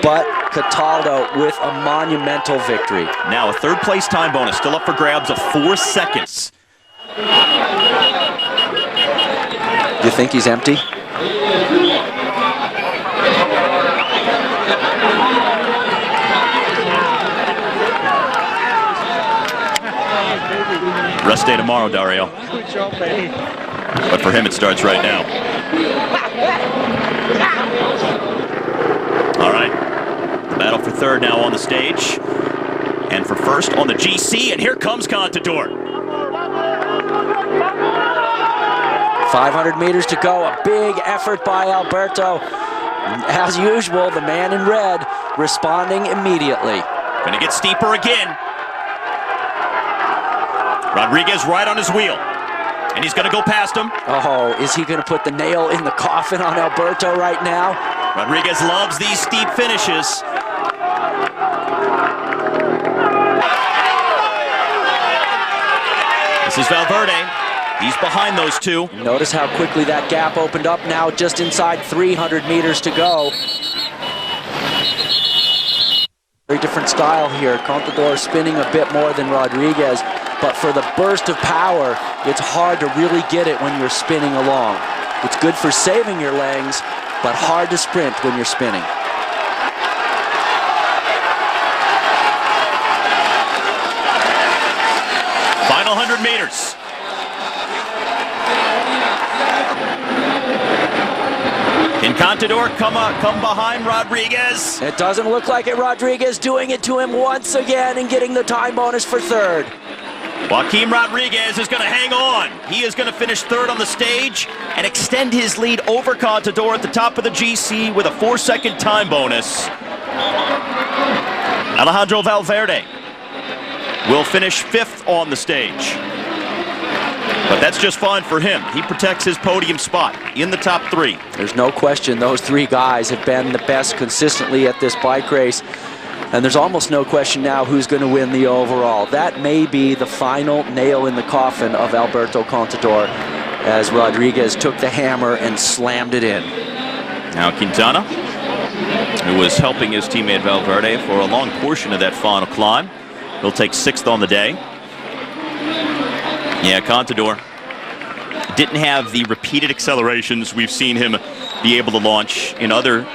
but Cataldo with a monumental victory. Now a 3rd place time bonus, still up for grabs of 4 seconds. You think he's empty? Rest day tomorrow, Dario. But for him, it starts right now. All right. The battle for 3rd now on the stage. And for 1st on the GC, and here comes Contador. 500 meters to go. A big effort by Alberto. As usual, the man in red responding immediately. Gonna get steeper again. Rodriguez right on his wheel, and he's going to go past him. Oh, is he going to put the nail in the coffin on Alberto right now? Rodriguez loves these steep finishes. This is Valverde. He's behind those two. Notice how quickly that gap opened up now, just inside 300 meters to go. Very different style here. Contador spinning a bit more than Rodriguez. But for the burst of power, it's hard to really get it when you're spinning along. It's good for saving your legs, but hard to sprint when you're spinning. Final 100 meters. Can Contador come behind Rodriguez? It doesn't look like it. Rodriguez doing it to him once again and getting the time bonus for 3rd. Joaquim Rodriguez is going to hang on. He is going to finish 3rd on the stage and extend his lead over Contador at the top of the GC with a 4-second time bonus. Alejandro Valverde will finish 5th on the stage. But that's just fine for him. He protects his podium spot in the top 3. There's no question those 3 guys have been the best consistently at this bike race. And there's almost no question now who's going to win the overall. That may be the final nail in the coffin of Alberto Contador as Rodriguez took the hammer and slammed it in. Now Quintana, who was helping his teammate Valverde for a long portion of that final climb. He'll take 6th on the day. Yeah, Contador didn't have the repeated accelerations we've seen him be able to launch in other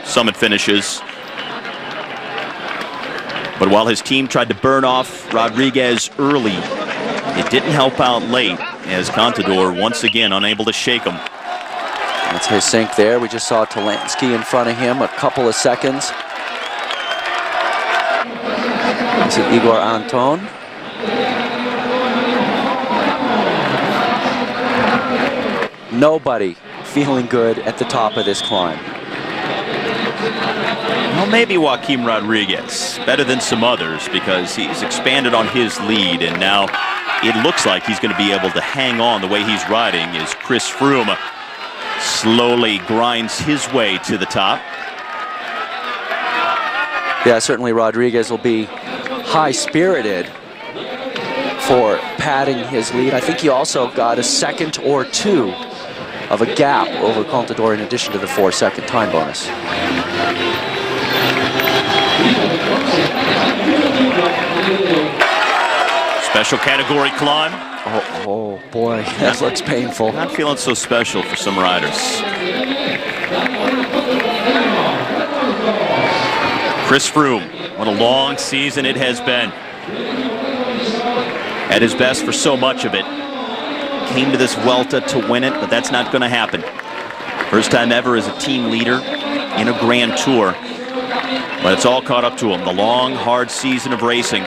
summit finishes. But while his team tried to burn off Rodriguez early, it didn't help out late as Contador once again unable to shake him. That's his sink there. We just saw Talansky in front of him a couple of seconds. Is it Igor Anton? Nobody feeling good at the top of this climb. Well, maybe Joaquim Rodriguez, better than some others because he's expanded on his lead, and now it looks like he's going to be able to hang on the way he's riding as Chris Froome slowly grinds his way to the top. Yeah, certainly Rodriguez will be high-spirited for padding his lead. I think he also got a second or 2 of a gap over Contador in addition to the 4-second time bonus. Special category climb. Oh boy, that looks painful. Not feeling so special for some riders. Chris Froome, what a long season it has been. At his best for so much of it. Came to this Vuelta to win it, but that's not going to happen. First time ever as a team leader in a Grand Tour. But it's all caught up to him. The long, hard season of racing.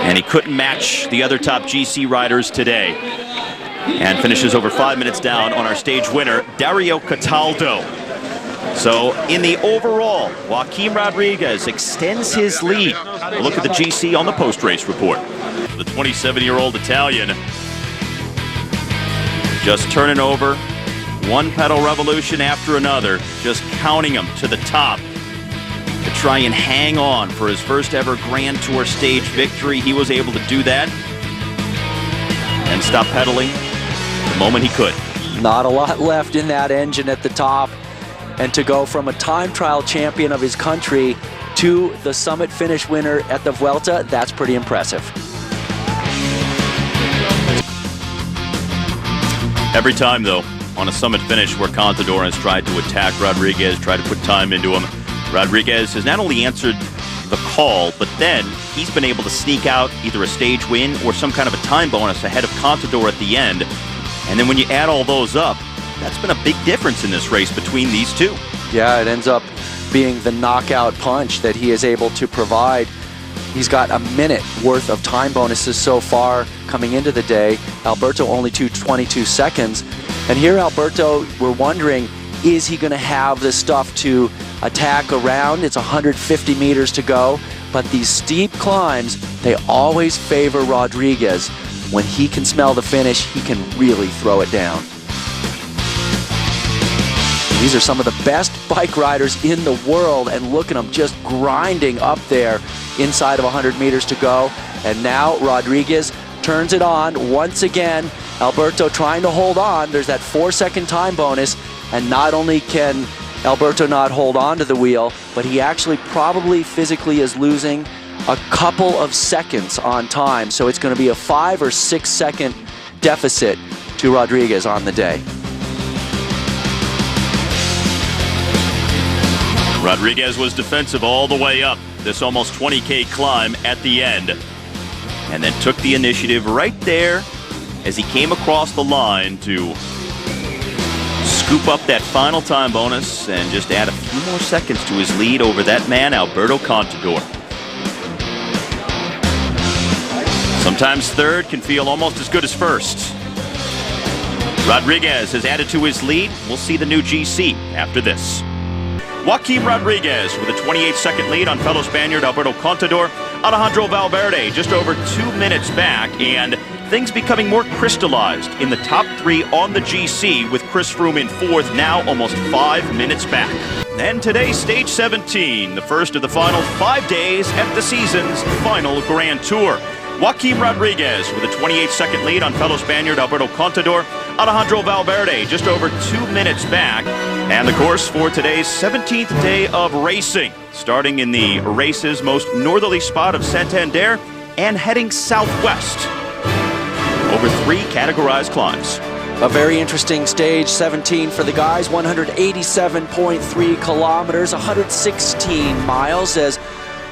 And he couldn't match the other top GC riders today. And finishes over 5 minutes down on our stage winner, Dario Cataldo. So in the overall, Joaquim Rodriguez extends his lead. We'll look at the GC on the post-race report. The 27-year-old Italian just turning over one pedal revolution after another, just counting them to the top to try and hang on for his first ever Grand Tour stage victory. He was able to do that and stop pedaling the moment he could. Not a lot left in that engine at the top. And to go from a time trial champion of his country to the summit finish winner at the Vuelta, that's pretty impressive. Every time, though, on a summit finish where Contador has tried to attack Rodriguez, tried to put time into him, Rodriguez has not only answered the call, but then he's been able to sneak out either a stage win or some kind of a time bonus ahead of Contador at the end. And then when you add all those up, that's been a big difference in this race between these two. Yeah, it ends up being the knockout punch that he is able to provide. He's got a minute worth of time bonuses so far coming into the day. Alberto only 22 seconds. And here Alberto, we're wondering, is he going to have the stuff to attack around? It's 150 meters to go. But these steep climbs, they always favor Rodriguez. When he can smell the finish, he can really throw it down. These are some of the best bike riders in the world, and look at them just grinding up there inside of 100 meters to go. And now Rodriguez turns it on once again. Alberto trying to hold on. There's that 4-second time bonus, and not only can Alberto not hold on to the wheel, but he actually probably physically is losing a couple of seconds on time. So it's going to be a 5 or 6 second deficit to Rodriguez on the day. Rodriguez was defensive all the way up this almost 20K climb at the end, and then took the initiative right there as he came across the line to scoop up that final time bonus and just add a few more seconds to his lead over that man, Alberto Contador. Sometimes third can feel almost as good as first. Rodriguez has added to his lead. We'll see the new GC after this. Joaquim Rodriguez with a 28-second lead on fellow Spaniard Alberto Contador Alejandro Valverde just over 2 minutes back, and things becoming more crystallized in the top 3 on the GC, with Chris Froome in 4th, now almost 5 minutes back. And today, stage 17, the first of the final 5 days at the season's final Grand Tour. Joaquim Rodriguez with a 28-second lead on fellow Spaniard Alberto Contador. Alejandro Valverde just over 2 minutes back. And the course for today's 17th day of racing, starting in the race's most northerly spot of Santander and heading southwest over 3 categorized climbs. A very interesting stage 17 for the guys, 187.3 kilometers, 116 miles, as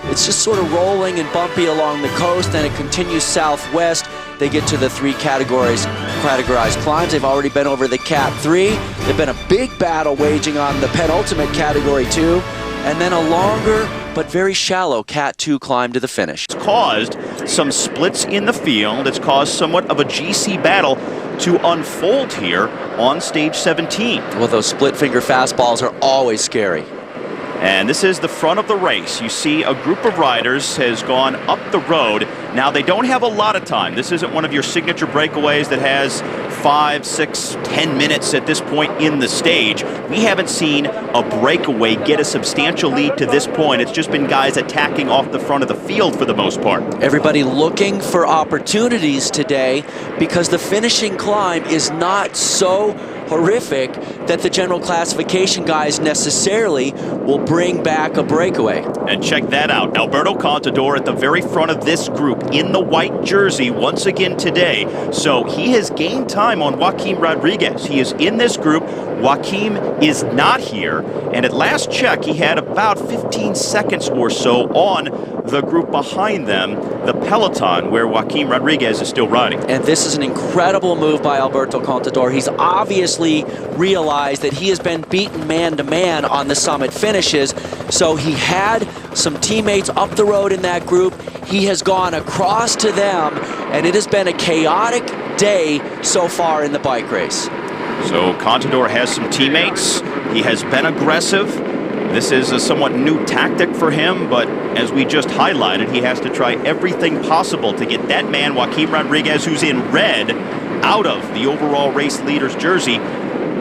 it's just sort of rolling and bumpy along the coast, and it continues southwest. They get to the 3 categorized climbs. They've already been over the Cat 3. They've been a big battle waging on the penultimate Category 2, and then a longer but very shallow Cat 2 climb to the finish. It's caused some splits in the field. It's caused somewhat of a GC battle to unfold here on stage 17. Well, those split finger fastballs are always scary. And this is the front of the race. You see a group of riders has gone up the road. Now, they don't have a lot of time. This isn't one of your signature breakaways that has 5, 6, 10 minutes at this point in the stage. We haven't seen a breakaway get a substantial lead to this point. It's just been guys attacking off the front of the field for the most part. Everybody looking for opportunities today, because the finishing climb is not so horrific that the general classification guys necessarily will bring back a breakaway. And check that out. Alberto Contador at the very front of this group in the white jersey once again today. So he has gained time on Joaquim Rodriguez. He is in this group. Joaquim is not here. And at last check, he had about 15 seconds or so on the group behind them, the peloton, where Joaquim Rodriguez is still riding. And this is an incredible move by Alberto Contador. He's obviously realized that he has been beaten man-to-man on the summit finishes, so he had some teammates up the road in that group. He has gone across to them, and it has been a chaotic day so far in the bike race. So Contador has some teammates. He has been aggressive. This is a somewhat new tactic for him, but as we just highlighted, he has to try everything possible to get that man, Joaquim Rodriguez, who's in red, out of the overall race leader's jersey.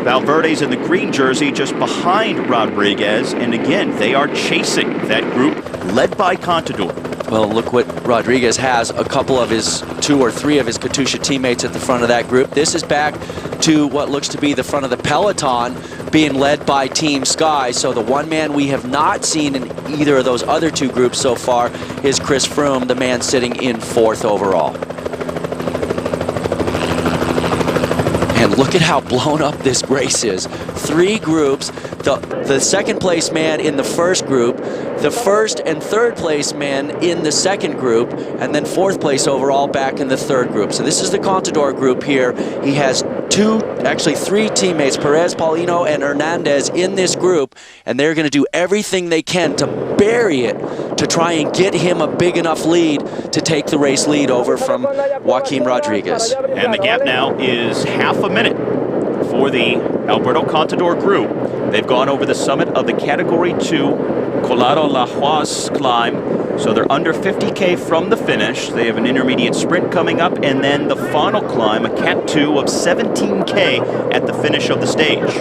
Valverde's in the green jersey just behind Rodriguez, and again, they are chasing that group led by Contador. Well, look what Rodriguez has, a couple of his 2 or 3 of his Katusha teammates at the front of that group. This is back to what looks to be the front of the peloton, being led by Team Sky. So the one man we have not seen in either of those other 2 groups so far is Chris Froome, the man sitting in 4th overall. And look at how blown up this race is. 3 groups, the second place man in the first group, the first and third place man in the second group, and then 4th place overall back in the 3rd group. So this is the Contador group here. He has 3 teammates, Perez, Paulino, and Hernandez in this group, and they're going to do everything they can to bury it, to try and get him a big enough lead to take the race lead over from Joaquim Rodriguez. And the gap now is half a minute for the Alberto Contador group. They've gone over the summit of the Category 2 Colado La Juaz climb, so they're under 50K from the finish. They have an intermediate sprint coming up, and then the final climb, a Cat 2 of 17K at the finish of the stage.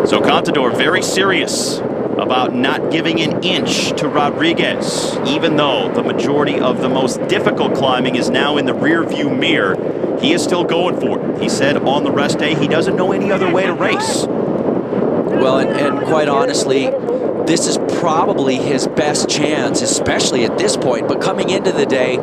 So Contador very serious about not giving an inch to Rodriguez, even though the majority of the most difficult climbing is now in the rear view mirror. He is still going for it. He said on the rest day he doesn't know any other way to race. Well, and quite honestly, this is probably his best chance, especially at this point. But coming into the day,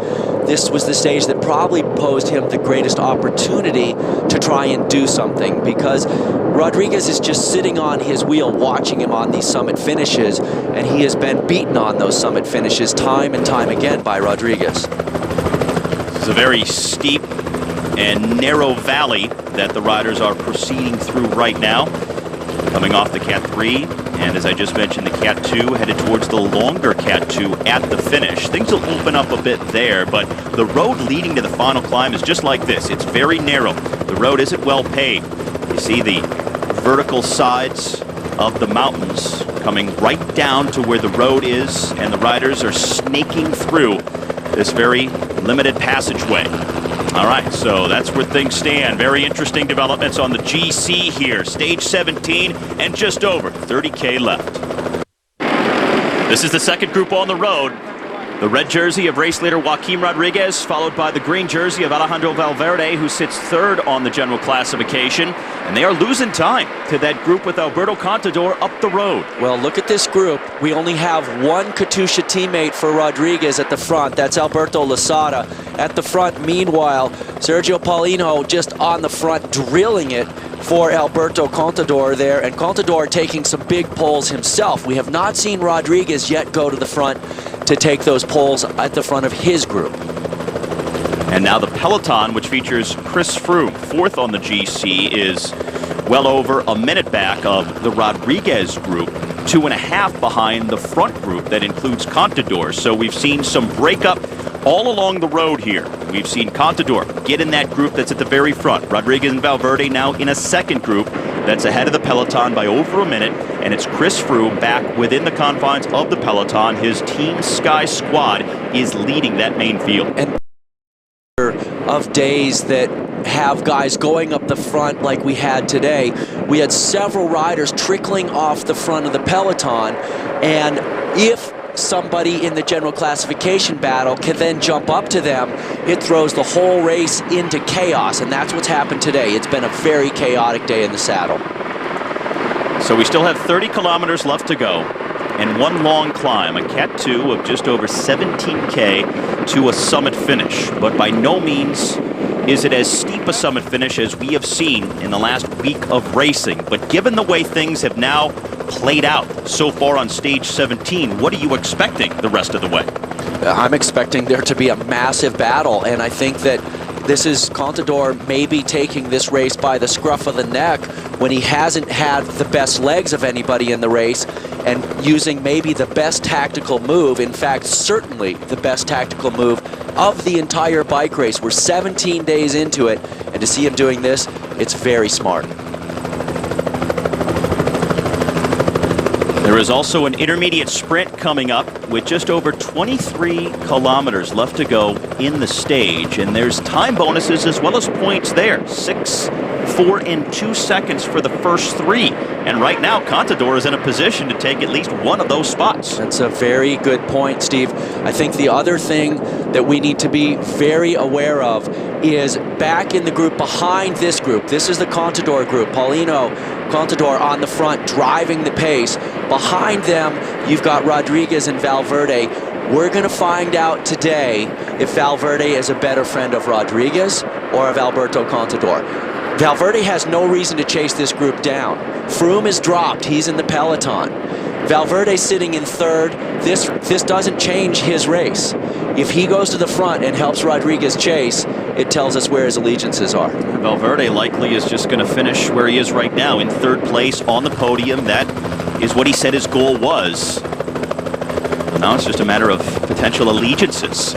this was the stage that probably posed him the greatest opportunity to try and do something, because Rodriguez is just sitting on his wheel watching him on these summit finishes, and he has been beaten on those summit finishes time and time again by Rodriguez. This is a very steep and narrow valley that the riders are proceeding through right now. Coming off the Cat 3, and as I just mentioned, the Cat 2 headed towards the longer Cat 2 at the finish. Things will open up a bit there, but the road leading to the final climb is just like this. It's very narrow. The road isn't well paved. You see the vertical sides of the mountains, coming right down to where the road is, and the riders are snaking through this very limited passageway. All right, so that's where things stand. Very interesting developments on the GC here. Stage 17 and just over 30K left. This is the second group on the road. The red jersey of race leader Joaquim Rodriguez, followed by the green jersey of Alejandro Valverde, who sits third on the general classification. And they are losing time to that group with Alberto Contador up the road. Well, look at this group. We only have one Katusha teammate for Rodriguez at the front. That's Alberto Losada. At the front, meanwhile, Sergio Paulino just on the front, drilling it for Alberto Contador there, and Contador taking some big poles himself. We have not seen Rodriguez yet go to the front to take those poles at the front of his group. And now the peloton, which features Chris Froome, fourth on the GC, is well over a minute back of the Rodriguez group, 2.5 behind the front group that includes Contador. So we've seen some breakup all along the road here. We've seen Contador get in that group that's at the very front. Rodriguez and Valverde now in a second group that's ahead of the peloton by over a minute, and it's Chris Froome back within the confines of the peloton. His Team Sky squad is leading that main field. And of days that have guys going up the front like we had today, we had several riders trickling off the front of the peloton, and if somebody in the general classification battle can then jump up to them, it throws the whole race into chaos, and that's what's happened today. It's been a very chaotic day in the saddle. So we still have 30 kilometers left to go, and one long climb, a Cat 2 of just over 17K to a summit finish. But by no means is it as steep a summit finish as we have seen in the last week of racing. But given the way things have now played out so far on stage 17, what are you expecting the rest of the way? I'm expecting there to be a massive battle, and I think that this is Contador maybe taking this race by the scruff of the neck when he hasn't had the best legs of anybody in the race, and using maybe the best tactical move, in fact certainly the best tactical move of the entire bike race. We're 17 days into it, and to see him doing this, it's very smart. There is also an intermediate sprint coming up with just over 23 kilometers left to go in the stage, and there's time bonuses as well as points there. 6, 4, and 2 seconds for the first 3, and right now Contador is in a position to take at least one of those spots. That's a very good point, Steve. I think the other thing that we need to be very aware of is back in the group behind this group. This is the Contador group. Paulino, Contador on the front, driving the pace. Behind them, you've got Rodriguez and Valverde. We're going to find out today if Valverde is a better friend of Rodriguez or of Alberto Contador. Valverde has no reason to chase this group down. Froome is dropped. He's in the peloton. Valverde sitting in third. This doesn't change his race. If he goes to the front and helps Rodriguez chase, it tells us where his allegiances are. Valverde likely is just going to finish where he is right now, in third place on the podium. That is what he said his goal was. Well, now it's just a matter of potential allegiances.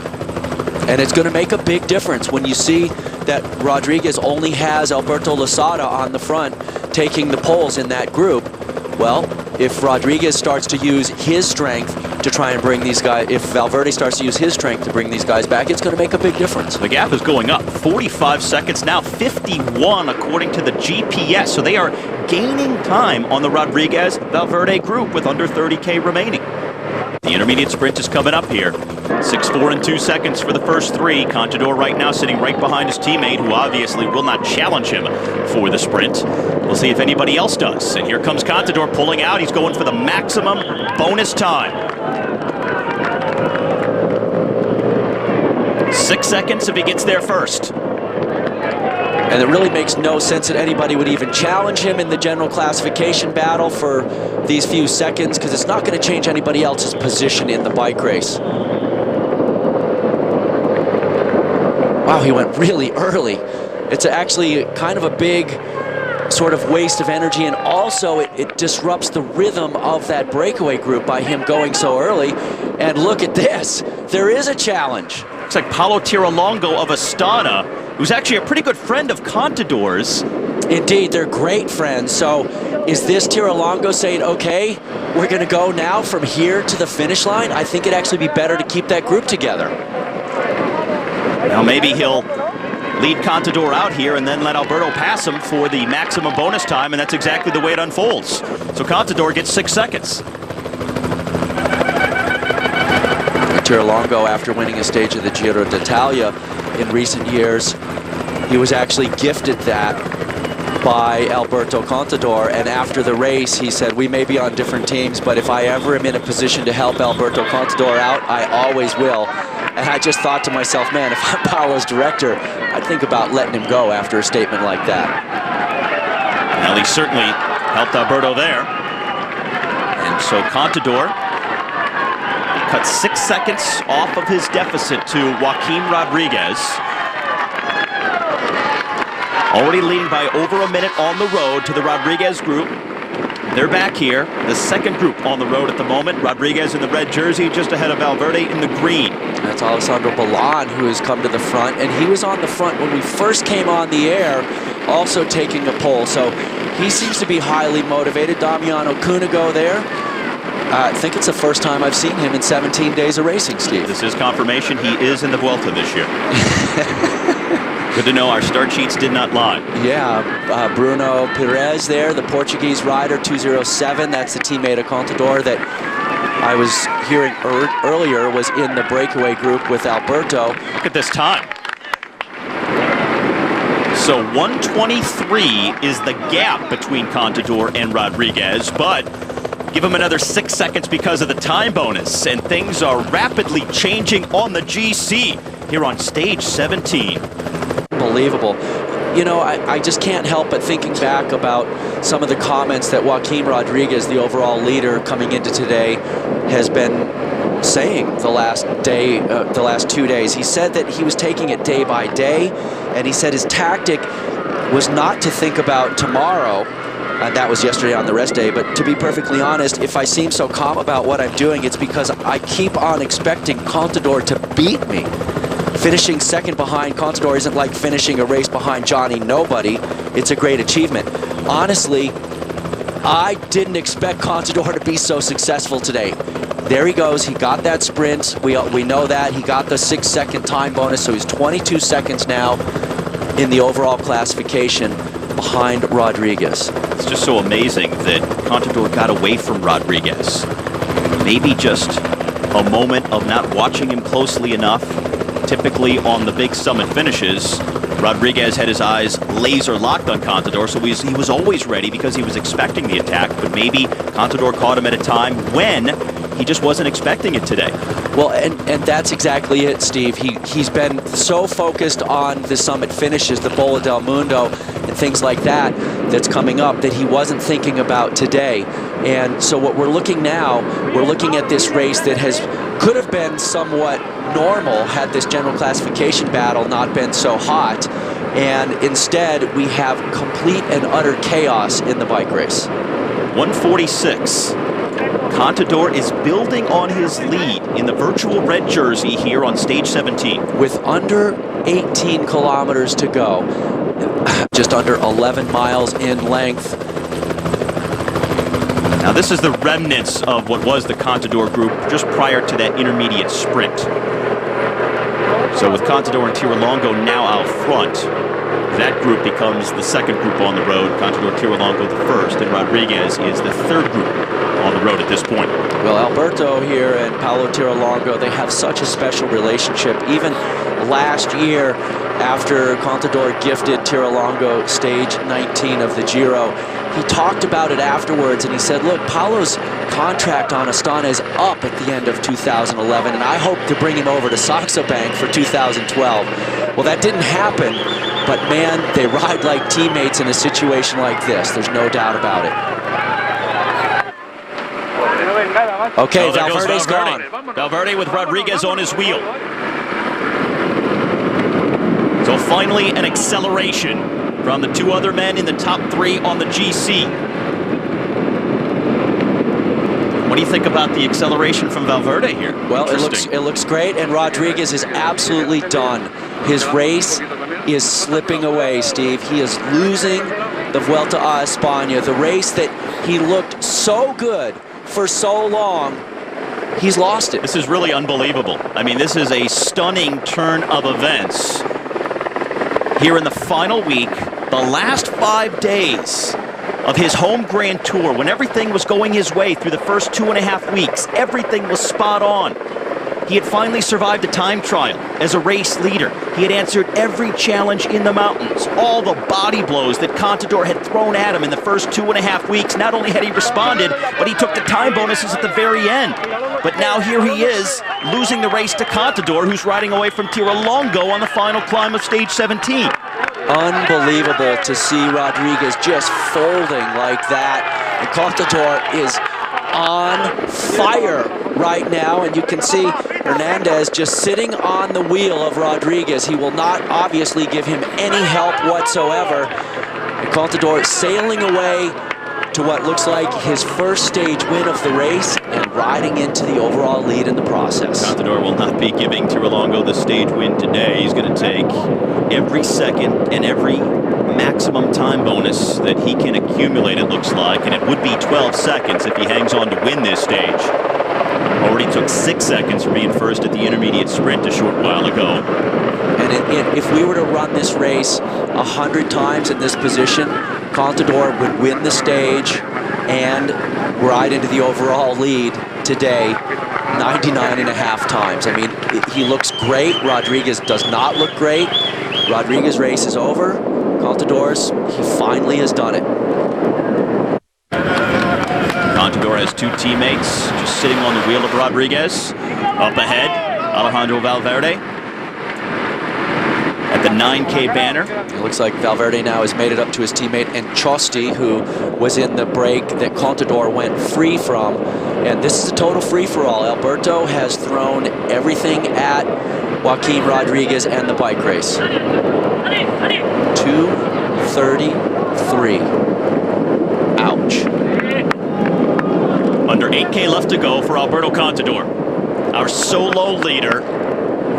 And it's going to make a big difference when you see that Rodriguez only has Alberto Losada on the front taking the poles in that group. Well, if Rodriguez starts to use his strength to try and bring these guys, if Valverde starts to use his strength to bring these guys back, it's going to make a big difference. The gap is going up. 45 seconds now, 51 according to the GPS. So they are gaining time on the Rodriguez-Valverde group with under 30K remaining. The intermediate sprint is coming up here. 6, 4, and 2 seconds for the first 3. Contador right now sitting right behind his teammate, who obviously will not challenge him for the sprint. We'll see if anybody else does. And here comes Contador pulling out. He's going for the maximum bonus time. 6 seconds if he gets there first. And it really makes no sense that anybody would even challenge him in the general classification battle for these few seconds, because it's not going to change anybody else's position in the bike race. Wow, he went really early. It's actually kind of a big sort of waste of energy, and also it disrupts the rhythm of that breakaway group by him going so early. And look at this. There is a challenge. Looks like Paulo Tiralongo of Espana, who's actually a pretty good friend of Contador's. Indeed, they're great friends. So Is this Tirolongo saying, okay, we're going to go now from here to the finish line? I think it'd actually be better to keep that group together. Now maybe he'll lead Contador out here and then let Alberto pass him for the maximum bonus time, and that's exactly the way it unfolds. So Contador gets 6 seconds. Tirolongo, after winning a stage of the Giro d'Italia in recent years, he was actually gifted that by Alberto Contador, and after the race he said, we may be on different teams, but if I ever am in a position to help Alberto Contador out, I always will. And I just thought to myself, man, if I'm Paolo's director, I'd think about letting him go after a statement like that. Well, he certainly helped Alberto there. And so Contador cut 6 seconds off of his deficit to Joaquim Rodriguez. Already leading by over a minute on the road to the Rodriguez group. They're back here, the second group on the road at the moment. Rodriguez in the red jersey, just ahead of Valverde in the green. That's Alessandro Ballan who has come to the front, and he was on the front when we first came on the air, also taking a pole. So he seems to be highly motivated. Damiano Cunego there. I think it's the first time I've seen him in 17 days of racing, Steve. This is confirmation he is in the Vuelta this year. Good to know our start sheets did not lie. Yeah, Bruno Perez there, the Portuguese rider, 207. That's the teammate of Contador that I was hearing earlier was in the breakaway group with Alberto. Look at this time. So 123 is the gap between Contador and Rodriguez, but give him another 6 seconds because of the time bonus, and things are rapidly changing on the GC here on stage 17. Unbelievable. You know, I just can't help but thinking back about some of the comments that Joaquim Rodriguez, the overall leader coming into today, has been saying the last 2 days. He said that he was taking it day by day, and he said his tactic was not to think about tomorrow. That was yesterday on the rest day, but to be perfectly honest, if I seem so calm about what I'm doing, it's because I keep on expecting Contador to beat me. Finishing second behind Contador isn't like finishing a race behind Johnny Nobody. It's a great achievement. Honestly, I didn't expect Contador to be so successful today. There he goes. He got that sprint. We know that. He got the 6 second time bonus, so he's 22 seconds now in the overall classification behind Rodriguez. It's just so amazing that Contador got away from Rodriguez. Maybe just a moment of not watching him closely enough. Typically on the big summit finishes, Rodriguez had his eyes laser locked on Contador, so he was always ready because he was expecting the attack, but maybe Contador caught him at a time when he just wasn't expecting it today. Well, and that's exactly it, Steve. He's been so focused on the summit finishes, the Bola del Mundo, and things like that that's coming up that he wasn't thinking about today. And so what we're looking now, we're looking at this race that could have been somewhat normal had this general classification battle not been so hot. And instead, we have complete and utter chaos in the bike race. 146. Contador is building on his lead in the virtual red jersey here on stage 17. With under 18 kilometers to go, just under 11 miles in length. Now this is the remnants of what was the Contador group just prior to that intermediate sprint. So with Contador and Tirolongo now out front, that group becomes the second group on the road. Contador, Tirolongo the first, and Rodriguez is the third group on the road at this point. Well, Alberto here and Paulo Tirolongo, they have such a special relationship. Even last year, after Contador gifted Tirolongo stage 19 of the Giro, he talked about it afterwards, and he said, look, Paulo's contract on Astana is up at the end of 2011, and I hope to bring him over to Saxo Bank for 2012. Well, that didn't happen, but man, they ride like teammates in a situation like this. There's no doubt about it. Okay, Valverde's gone. Valverde with Rodriguez on his wheel. So finally, an acceleration from the two other men in the top three on the GC. What do you think about the acceleration from Valverde here? Well, it looks great, and Rodriguez is absolutely done. His race is slipping away, Steve. He is losing the Vuelta a Espana, the race that he looked so good for so long, he's lost it. This is really unbelievable. I mean, this is a stunning turn of events here in the final week, the last 5 days of his home Grand Tour, when everything was going his way through the first 2.5 weeks. Everything was spot on. He had finally survived a time trial as a race leader. He had answered every challenge in the mountains. All the body blows that Contador had thrown at him in the first 2.5 weeks. Not only had he responded, but he took the time bonuses at the very end. But now here he is, losing the race to Contador, who's riding away from Tiralongo on the final climb of stage 17. Unbelievable to see Rodriguez just folding like that. And Contador is on fire right now, and you can see Hernandez just sitting on the wheel of Rodriguez. He will not obviously give him any help whatsoever. And Contador sailing away to what looks like his first stage win of the race and riding into the overall lead in the process. Contador will not be giving Tiralongo the stage win today. He's going to take every second and every maximum time bonus that he can accumulate, it looks like, and it would be 12 seconds if he hangs on to win this stage. Already took 6 seconds from being first at the intermediate sprint a short while ago. And if we were to run this race 100 times in this position, Contador would win the stage and ride into the overall lead today 99.5 times. I mean, he looks great. Rodriguez does not look great. Rodriguez's race is over. Contador's, he finally has done it. Contador has 2 teammates just sitting on the wheel of Rodriguez. Up ahead, Alejandro Valverde at the 9K banner. It looks like Valverde now has made it up to his teammate Anchosti, who was in the break that Contador went free from. And this is a total free-for-all. Alberto has thrown everything at Joaquim Rodriguez and the bike race. 2:33. Ouch. Under 8K left to go for Alberto Contador, our solo leader,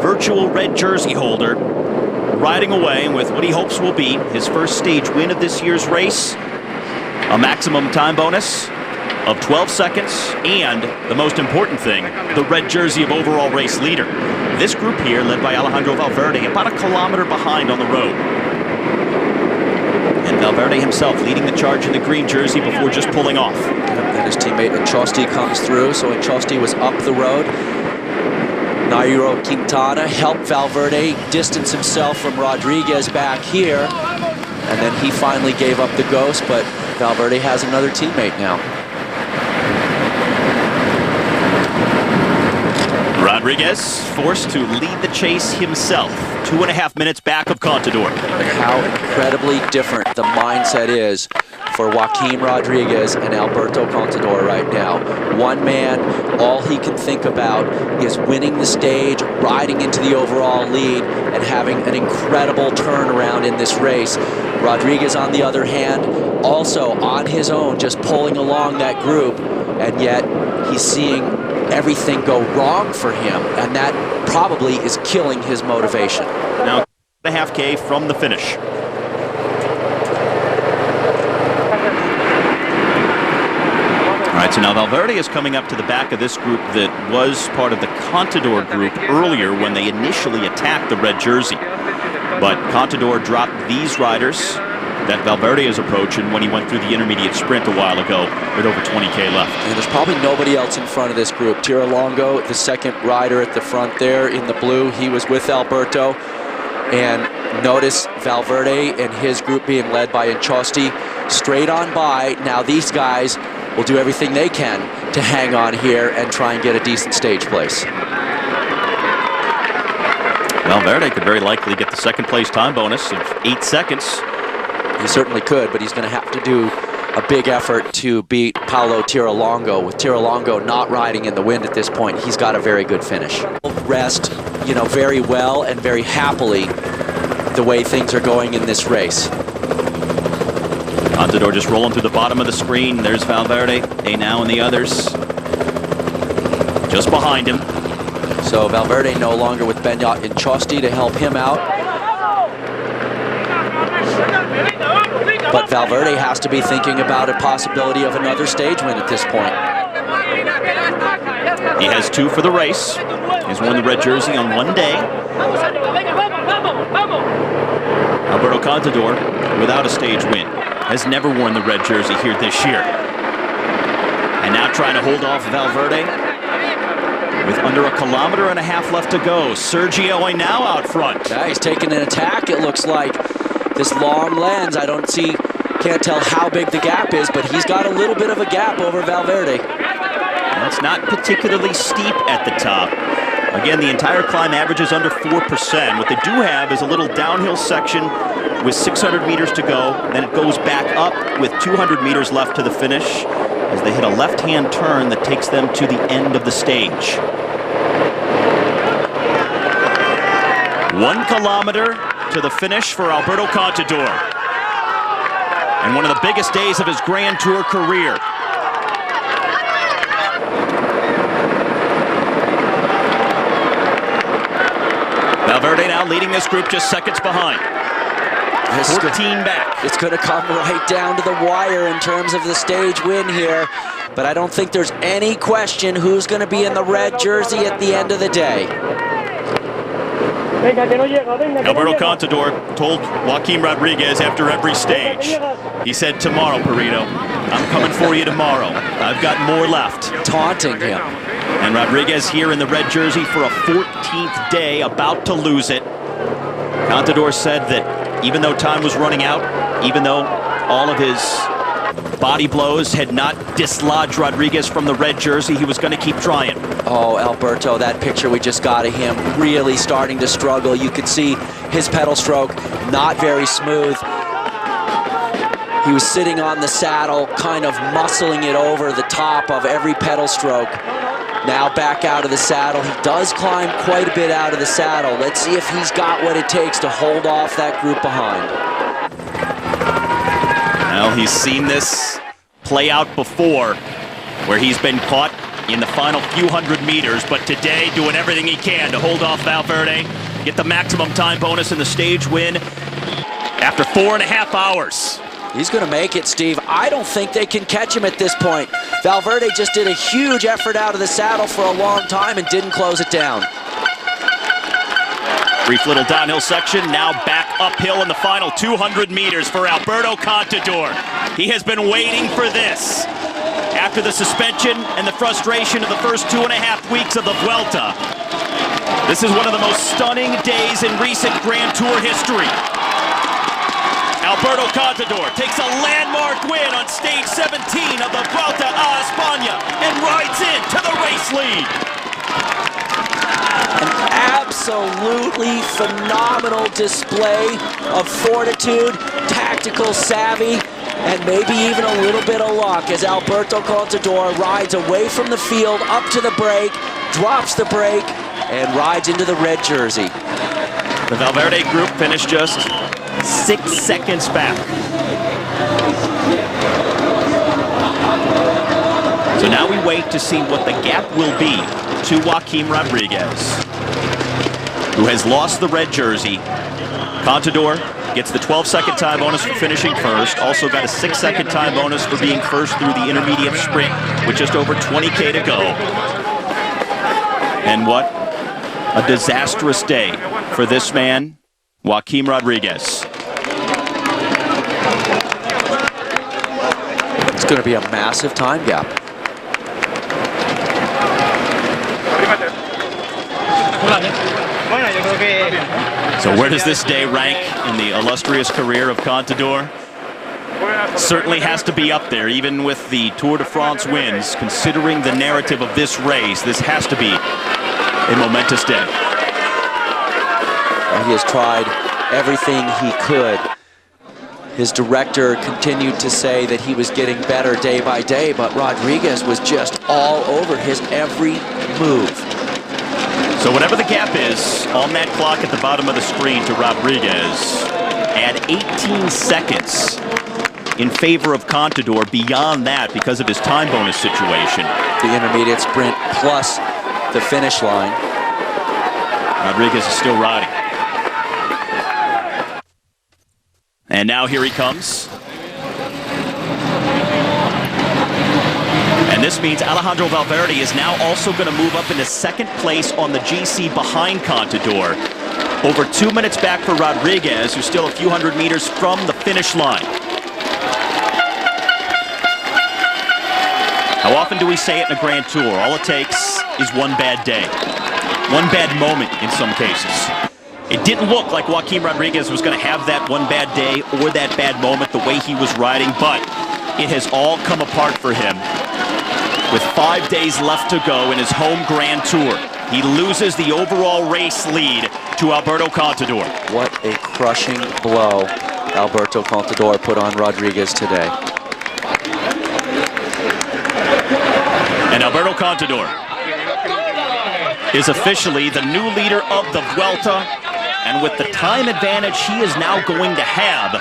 virtual red jersey holder, riding away with what he hopes will be his first stage win of this year's race, a maximum time bonus of 12 seconds, and the most important thing, the red jersey of overall race leader. This group here, led by Alejandro Valverde, about a kilometer behind on the road. And Valverde himself leading the charge in the green jersey before just pulling off. And his teammate Anchosti comes through, so Anchosti was up the road. Nairo Quintana helped Valverde distance himself from Rodriguez back here, and then he finally gave up the ghost, but Valverde has another teammate now. Rodriguez forced to lead the chase himself. 2.5 minutes back of Contador. And how incredibly different the mindset is for Joaquim Rodriguez and Alberto Contador right now. One man, all he can think about is winning the stage, riding into the overall lead, and having an incredible turnaround in this race. Rodriguez, on the other hand, also on his own, just pulling along that group, and yet he's seeing everything go wrong for him, and that probably is killing his motivation. Now, the half K from the finish. All right, so now Valverde is coming up to the back of this group that was part of the Contador group earlier when they initially attacked the red jersey. But Contador dropped these riders that Valverde is approaching when he went through the intermediate sprint a while ago with over 20K left. And there's probably nobody else in front of this group. Tiralongo, the second rider at the front there in the blue, he was with Alberto. And notice Valverde and his group being led by Anchosti straight on by. Now these guys will do everything they can to hang on here and try and get a decent stage place. Valverde could very likely get the second place time bonus of 8 seconds. He certainly could, but he's going to have to do a big effort to beat Paulo Tiralongo. With Tiralongo not riding in the wind at this point, he's got a very good finish. Rest, you know, very well and very happily the way things are going in this race. Contador just rolling through the bottom of the screen. There's Valverde, now and the others just behind him. So Valverde no longer with Benyat Anchosti to help him out. But Valverde has to be thinking about a possibility of another stage win at this point. He has 2 for the race. He's won the red jersey on 1 day. Alberto Contador, without a stage win, has never worn the red jersey here this year. And now trying to hold off Valverde with under 1.5 kilometers left to go. Sergio now out front. Yeah, he's taking an attack, it looks like. This long lens, can't tell how big the gap is, but he's got a little bit of a gap over Valverde. It's not particularly steep at the top. Again, the entire climb averages under 4%. What they do have is a little downhill section with 600 meters to go. Then it goes back up with 200 meters left to the finish as they hit a left-hand turn that takes them to the end of the stage. 1 kilometer to the finish for Alberto Contador. And one of the biggest days of his Grand Tour career. Valverde now leading this group just seconds behind. 14 back. It's going to come right down to the wire in terms of the stage win here. But I don't think there's any question who's going to be in the red jersey at the end of the day. Alberto Contador told Joaquim Rodriguez after every stage, he said, "Tomorrow, Perito, I'm coming for you tomorrow. I've got more left." Taunting him. And Rodriguez here in the red jersey for a 14th day, about to lose it. Contador said that even though time was running out, even though all of his body blows had not dislodged Rodriguez from the red jersey, he was going to keep trying. Oh, Alberto, that picture we just got of him really starting to struggle. You could see his pedal stroke not very smooth. He was sitting on the saddle, kind of muscling it over the top of every pedal stroke. Now back out of the saddle. He does climb quite a bit out of the saddle. Let's see if he's got what it takes to hold off that group behind. Well, he's seen this play out before, where he's been caught in the final few hundred meters, but today doing everything he can to hold off Valverde, get the maximum time bonus in the stage win after 4.5 hours. He's going to make it, Steve. I don't think they can catch him at this point. Valverde just did a huge effort out of the saddle for a long time and didn't close it down. Brief little downhill section, now back uphill in the final 200 meters for Alberto Contador. He has been waiting for this. After the suspension and the frustration of the first 2.5 weeks of the Vuelta, this is one of the most stunning days in recent Grand Tour history. Alberto Contador takes a landmark win on stage 17 of the Vuelta a Espana and rides into the race lead. An absolutely phenomenal display of fortitude, tactical savvy, and maybe even a little bit of luck as Alberto Contador rides away from the field, up to the brake, drops the brake, and rides into the red jersey. The Valverde group finished just 6 seconds back. So now we wait to see what the gap will be to Joaquim Rodriguez, who has lost the red jersey. Contador gets the 12-second time bonus for finishing first. Also got a 6-second time bonus for being first through the intermediate sprint with just over 20K to go. And what a disastrous day for this man, Joaquim Rodriguez. It's going to be a massive time gap. So where does this day rank in the illustrious career of Contador? Certainly has to be up there, even with the Tour de France wins. Considering the narrative of this race, this has to be a momentous day. He has tried everything he could. His director continued to say that he was getting better day by day, but Rodriguez was just all over his every move. So whatever the gap is on that clock at the bottom of the screen to Rodriguez, add 18 seconds in favor of Contador beyond that because of his time bonus situation. The intermediate sprint plus the finish line. Rodriguez is still riding. And now here he comes. And this means Alejandro Valverde is now also going to move up into second place on the GC behind Contador. Over 2 minutes back for Rodriguez, who's still a few hundred meters from the finish line. How often do we say it in a Grand Tour? All it takes is one bad day. One bad moment in some cases. It didn't look like Joaquim Rodriguez was going to have that one bad day or that bad moment the way he was riding, but it has all come apart for him. With 5 days left to go in his home Grand Tour, he loses the overall race lead to Alberto Contador. What a crushing blow Alberto Contador put on Rodriguez today. And Alberto Contador is officially the new leader of the Vuelta, and with the time advantage he is now going to have,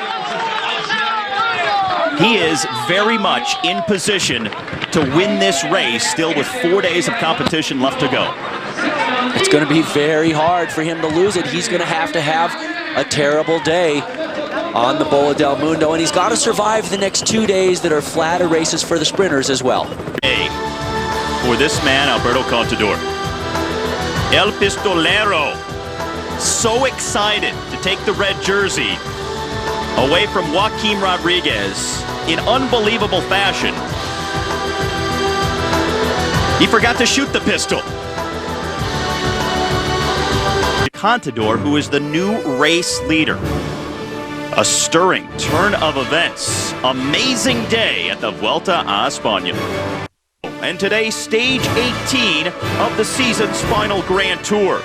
he is very much in position to win this race, still with 4 days of competition left to go. It's going to be very hard for him to lose it. He's going to have a terrible day on the Bola del Mundo, and he's got to survive the next 2 days that are flatter races for the sprinters as well. For this man, Alberto Contador. El Pistolero, so excited to take the red jersey away from Joaquim Rodriguez in unbelievable fashion. He forgot to shoot the pistol. Contador, who is the new race leader. A stirring turn of events. Amazing day at the Vuelta a Espana. And today, stage 18 of the season's final Grand Tour.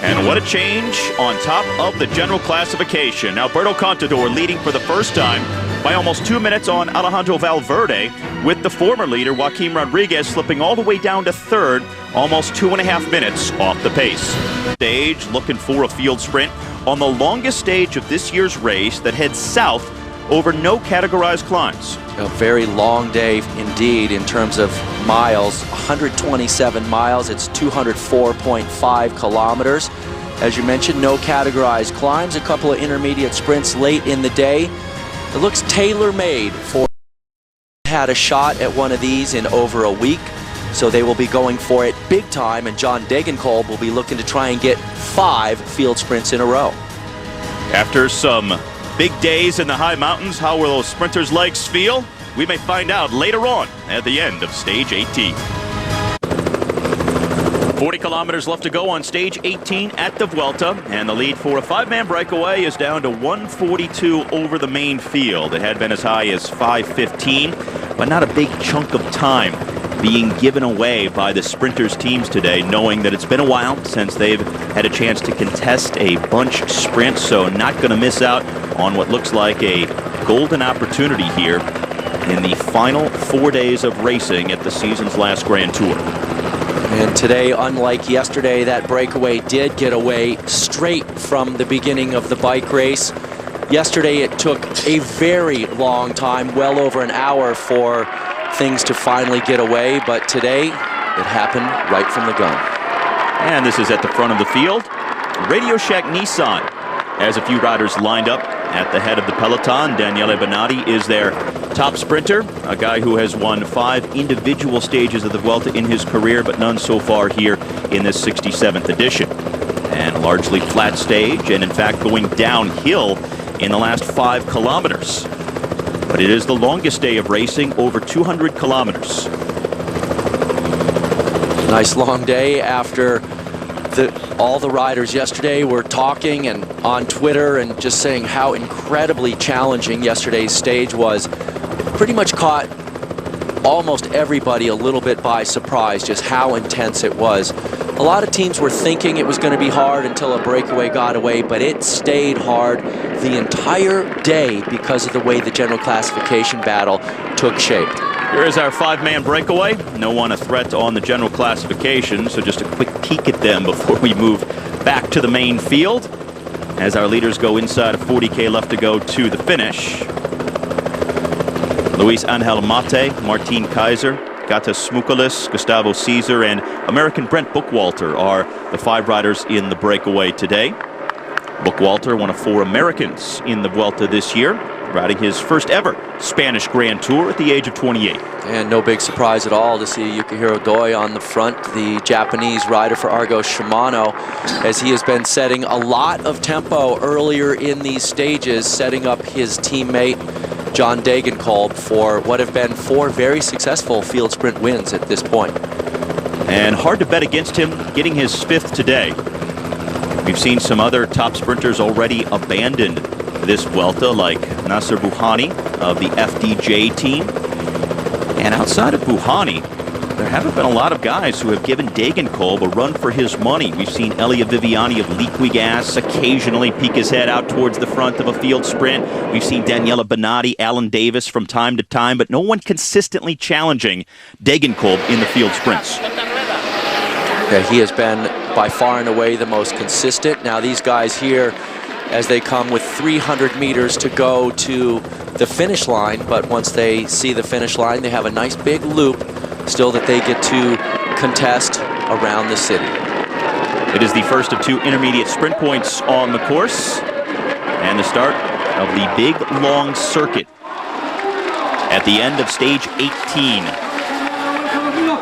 And what a change on top of the general classification. Alberto Contador leading for the first time by almost 2 minutes on Alejandro Valverde, with the former leader, Joaquim Rodriguez, slipping all the way down to third, almost 2.5 minutes off the pace. Stage looking for a field sprint on the longest stage of this year's race that heads south over no categorized climbs. A very long day indeed in terms of miles. 127 miles, it's 204.5 kilometers. As you mentioned, no categorized climbs, a couple of intermediate sprints late in the day. It looks tailor-made for had a shot at one of these in over a week, so they will be going for it big time, and John Degenkolb will be looking to try and get 5 field sprints in a row. After some big days in the high mountains, how will those sprinters' legs feel? We may find out later on at the end of stage 18. 40 kilometers left to go on stage 18 at the Vuelta, and the lead for a 5-man breakaway is down to 142 over the main field. It had been as high as 5:15, but not a big chunk of time being given away by the sprinters' teams today, knowing that it's been a while since they've had a chance to contest a bunch sprint, so not going to miss out on what looks like a golden opportunity here in the final 4 days of racing at the season's last Grand Tour. And today, unlike yesterday, that breakaway did get away straight from the beginning of the bike race. Yesterday, it took a very long time, well over an hour, for things to finally get away, but today, it happened right from the gun. And this is at the front of the field. Radio Shack Nissan has a few riders lined up at the head of the peloton. Daniele Benatti is their top sprinter, a guy who has won 5 individual stages of the Vuelta in his career, but none so far here in this 67th edition. And a largely flat stage, and in fact going downhill in the last 5 kilometers. But it is the longest day of racing, over 200 kilometers. Nice long day after all the riders yesterday were talking and on Twitter and just saying how incredibly challenging yesterday's stage was. Pretty much caught almost everybody a little bit by surprise, just how intense it was. A lot of teams were thinking it was going to be hard until a breakaway got away, but it stayed hard the entire day because of the way the general classification battle took shape. Here is our 5-man breakaway. No one a threat on the general classification, so just a quick peek at them before we move back to the main field as our leaders go inside of 40K left to go to the finish. Luis Angel Mate, Martin Kaiser, Gata Smukalis, Gustavo Caesar, and American Brent Bookwalter are the 5 riders in the breakaway today. Buckwalter, one of 4 Americans in the Vuelta this year, riding his first ever Spanish Grand Tour at the age of 28. And no big surprise at all to see Yukihiro Doi on the front, the Japanese rider for Argos Shimano, as he has been setting a lot of tempo earlier in these stages, setting up his teammate John Degenkolb for what have been 4 very successful field sprint wins at this point. And hard to bet against him getting his 5th today. We've seen some other top sprinters already abandon this Vuelta, like Nasser Bouhanni of the FDJ team. And outside of Bouhanni, there haven't been a lot of guys who have given Degenkolb a run for his money. We've seen Elia Viviani of Liquigas occasionally peek his head out towards the front of a field sprint. We've seen Daniela Benatti, Alan Davis from time to time, but no one consistently challenging Degenkolb in the field sprints. Yeah, he has been by far and away the most consistent. Now these guys here, as they come with 300 meters to go to the finish line, but once they see the finish line, they have a nice big loop still that they get to contest around the city. It is the first of 2 intermediate sprint points on the course, and the start of the big long circuit at the end of stage 18.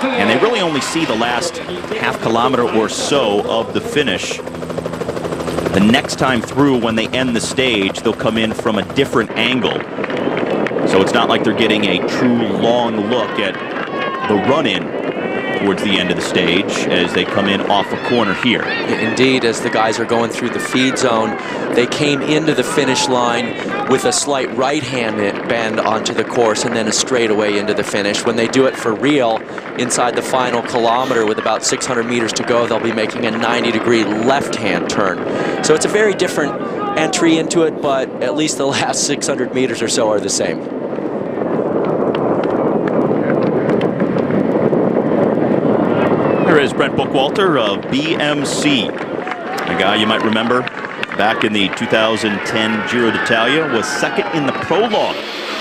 And they really only see the last half kilometer or so of the finish. The next time through, when they end the stage, they'll come in from a different angle. So it's not like they're getting a true long look at the run-in towards the end of the stage as they come in off a corner here. Indeed, as the guys are going through the feed zone, they came into the finish line with a slight right-hand bend onto the course and then a straightaway into the finish. When they do it for real, inside the final kilometer with about 600 meters to go, they'll be making a 90-degree left-hand turn. So it's a very different entry into it, but at least the last 600 meters or so are the same. Here is Brent Buckwalter of BMC, a guy you might remember back in the 2010 Giro d'Italia, was second in the prologue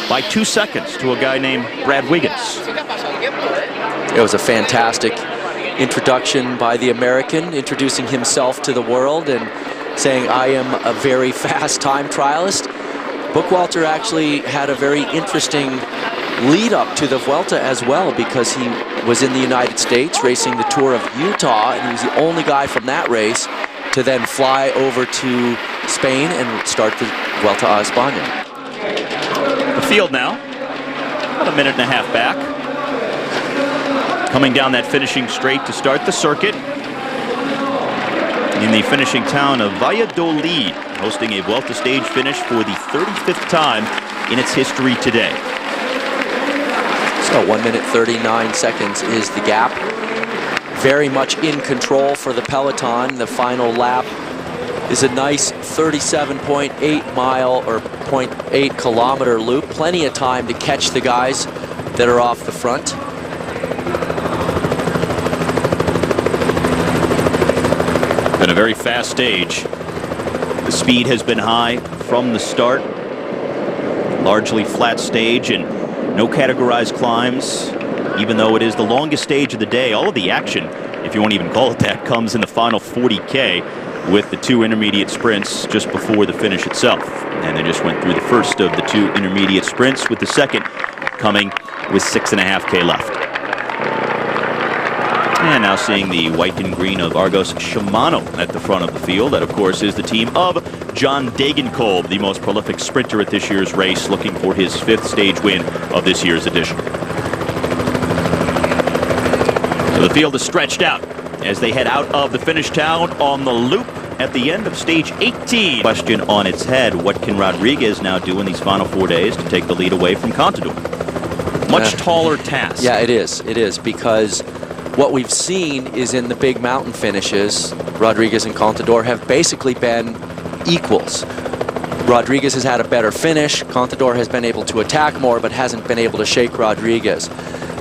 by 2 seconds to a guy named Brad Wiggins. It was a fantastic introduction by the American, introducing himself to the world and saying, I am a very fast time trialist. Buckwalter actually had a very interesting lead up to the Vuelta as well, because he was in the United States racing the Tour of Utah, and he was the only guy from that race to then fly over to Spain and start the Vuelta a Espana. The field now, about a minute and a half back. Coming down that finishing straight to start the circuit in the finishing town of Valladolid, hosting a Vuelta stage finish for the 35th time in its history today. So 1 minute 39 seconds is the gap. Very much in control for the peloton. The final lap is a nice 37.8 mile or 0.8 kilometer loop. Plenty of time to catch the guys that are off the front. Been a very fast stage. The speed has been high from the start. Largely flat stage and no categorized climbs. Even though it is the longest stage of the day, all of the action, if you want to even call it that, comes in the final 40K with the 2 intermediate sprints just before the finish itself. And they just went through the first of the 2 intermediate sprints, with the second coming with 6.5K left. And now seeing the white and green of Argos Shimano at the front of the field. That, of course, is the team of John Degenkolb, the most prolific sprinter at this year's race, looking for his 5th stage win of this year's edition. So the field is stretched out as they head out of the finish town on the loop at the end of stage 18. Question on its head, what can Rodriguez now do in these final 4 days to take the lead away from Contador? Much taller task. Yeah, it is, because what we've seen is in the big mountain finishes, Rodriguez and Contador have basically been equals. Rodriguez has had a better finish. Contador has been able to attack more, but hasn't been able to shake Rodriguez.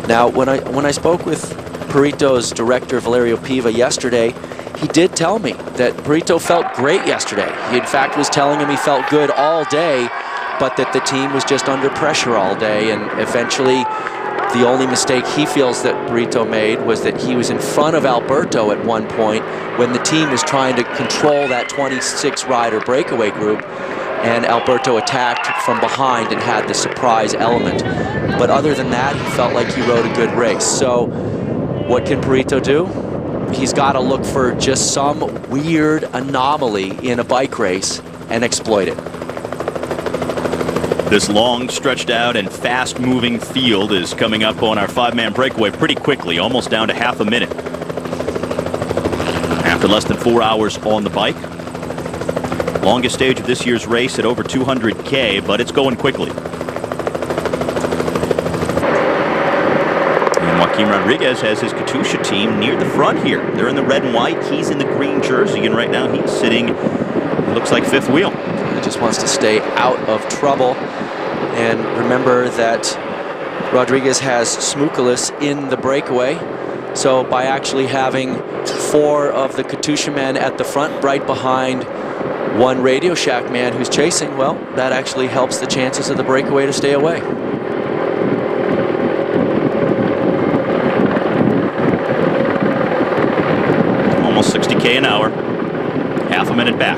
Now, when I spoke with Perito's director, Valerio Piva, yesterday, he did tell me that Perito felt great yesterday. He, in fact, was telling him he felt good all day, but that the team was just under pressure all day, and eventually the only mistake he feels that Perito made was that he was in front of Alberto at one point when the team was trying to control that 26-rider breakaway group, and Alberto attacked from behind and had the surprise element. But other than that, he felt like he rode a good race. So what can Perito do? He's got to look for just some weird anomaly in a bike race and exploit it. This long, stretched out, and fast-moving field is coming up on our 5-man breakaway pretty quickly, almost down to half a minute. After less than 4 hours on the bike. Longest stage of this year's race at over 200K, but it's going quickly. And Joaquin Rodriguez has his Katusha team near the front here. They're in the red and white. He's in the green jersey, and right now he's sitting, it looks like, fifth wheel. He just wants to stay out of trouble. And remember that Rodriguez has Smukulis in the breakaway. So by actually having 4 of the Katusha men at the front, right behind one Radio Shack man who's chasing, well, that actually helps the chances of the breakaway to stay away. Almost 60K an hour. Half a minute back.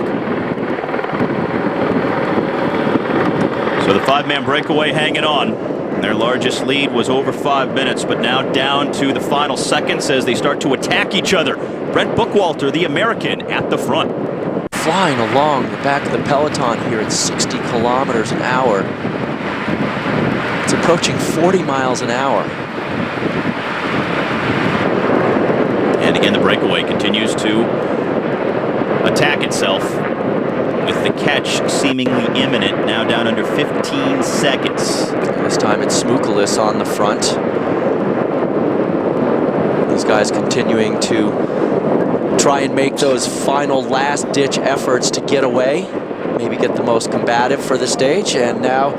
So the 5-man breakaway hanging on. Their largest lead was over 5 minutes, but now down to the final seconds as they start to attack each other. Brent Bookwalter, the American, at the front. Flying along the back of the peloton here at 60 kilometers an hour. It's approaching 40 miles an hour. And again, the breakaway continues to attack itself, with the catch seemingly imminent, now down under 15 seconds. This time it's Smukulis on the front. These guys continuing to try and make those final last-ditch efforts to get away, maybe get the most combative for the stage. And now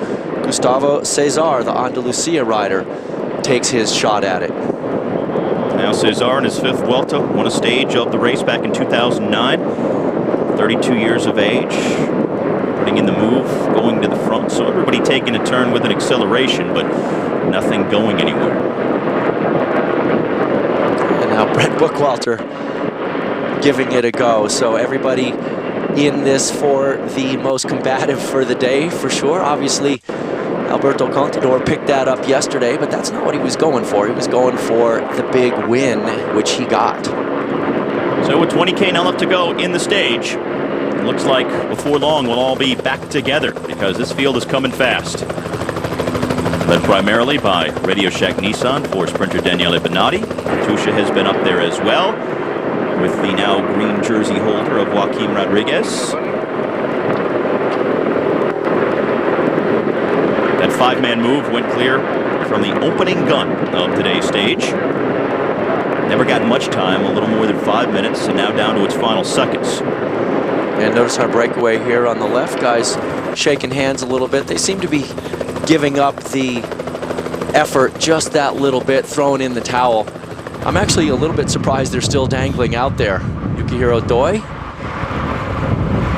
Gustavo Cesar, the Andalucia rider, takes his shot at it. Now Cesar in his 5th Vuelta, won a stage of the race back in 2009. 32 years of age, putting in the move, going to the front. So everybody taking a turn with an acceleration, but nothing going anywhere. And now Brent Bookwalter giving it a go. So everybody in this for the most combative for the day, for sure. Obviously, Alberto Contador picked that up yesterday, but that's not what he was going for. He was going for the big win, which he got. So with 20K now left to go in the stage, it looks like before long we'll all be back together because this field is coming fast. Led primarily by Radio Shack Nissan for sprinter Daniele Benatti. Katusha has been up there as well, with the now green jersey holder of Joaquin Rodriguez. That 5-man move went clear from the opening gun of today's stage. Never got much time, a little more than 5 minutes, and now down to its final seconds. And notice our breakaway here on the left, guys shaking hands a little bit. They seem to be giving up the effort just that little bit, throwing in the towel. I'm actually a little bit surprised they're still dangling out there. Yukihiro Doi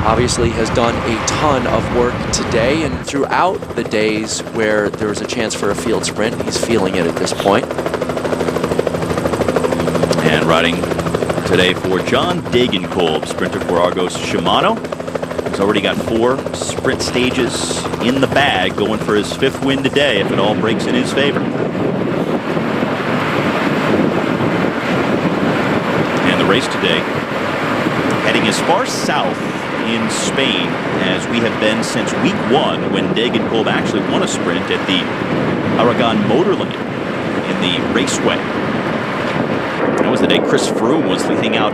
obviously has done a ton of work today and throughout the days where there was a chance for a field sprint. He's feeling it at this point. And riding today for John Degenkolb, sprinter for Argos Shimano. He's already got 4 sprint stages in the bag, going for his 5th win today if it all breaks in his favor. And the race today heading as far south in Spain as we have been since week 1, when Degenkolb actually won a sprint at the Aragon Motorland in the Raceway. That was the day Chris Froome was leading out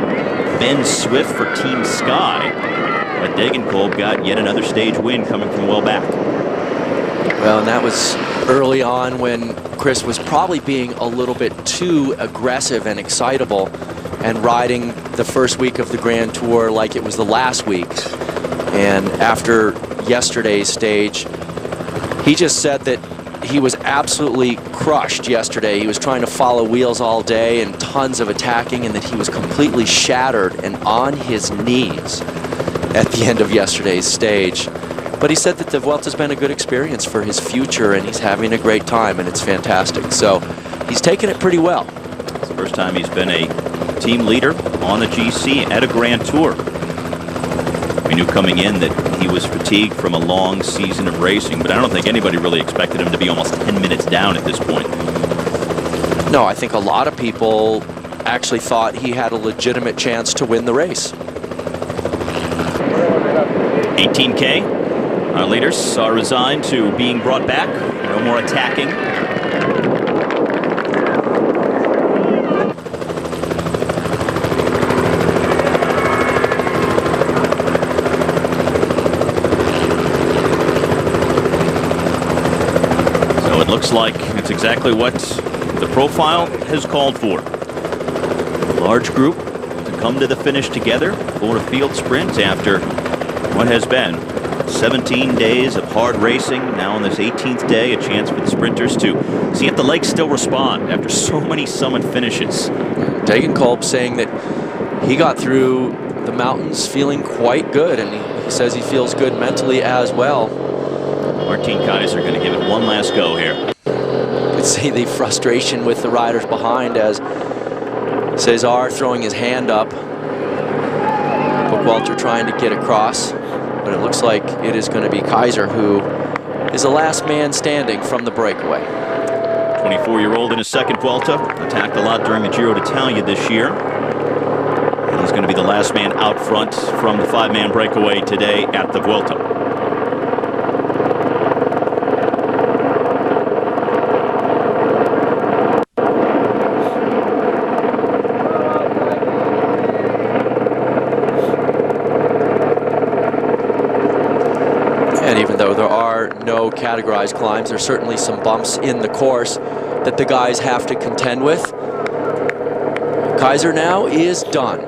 Ben Swift for Team Sky. But Degenkolb got yet another stage win coming from well back. Well, and that was early on when Chris was probably being a little bit too aggressive and excitable and riding the first week of the Grand Tour like it was the last week. And after yesterday's stage, he just said that he was absolutely crushed yesterday. He was trying to follow wheels all day and tons of attacking, and that he was completely shattered and on his knees at the end of yesterday's stage. But he said that the Vuelta's been a good experience for his future, and he's having a great time, and it's fantastic. So he's taken it pretty well. It's the first time he's been a team leader on the GC at a Grand Tour. We knew coming in that he was fatigued from a long season of racing, but I don't think anybody really expected him to be almost 10 minutes down at this point. No, I think a lot of people actually thought he had a legitimate chance to win the race. 18K. Our leaders are resigned to being brought back. No more attacking. So it looks like it's exactly what the profile has called for. A large group to come to the finish together for a field sprint after what has been 17 days of hard racing. Now on this 18th day, a chance for the sprinters to see if the legs still respond after so many summit finishes. Dagan Kolb saying that he got through the mountains feeling quite good, and he says he feels good mentally as well. Martin Kaiser going to give it one last go here. You could see the frustration with the riders behind as Cesar throwing his hand up. Buckwalter trying to get across, but it looks like it is going to be Kaiser who is the last man standing from the breakaway. 24-year-old in his second Vuelta, attacked a lot during the Giro d'Italia this year. And he's going to be the last man out front from the 5-man breakaway today at the Vuelta. And even though there are no categorized climbs, there's certainly some bumps in the course that the guys have to contend with. Kaiser now is done.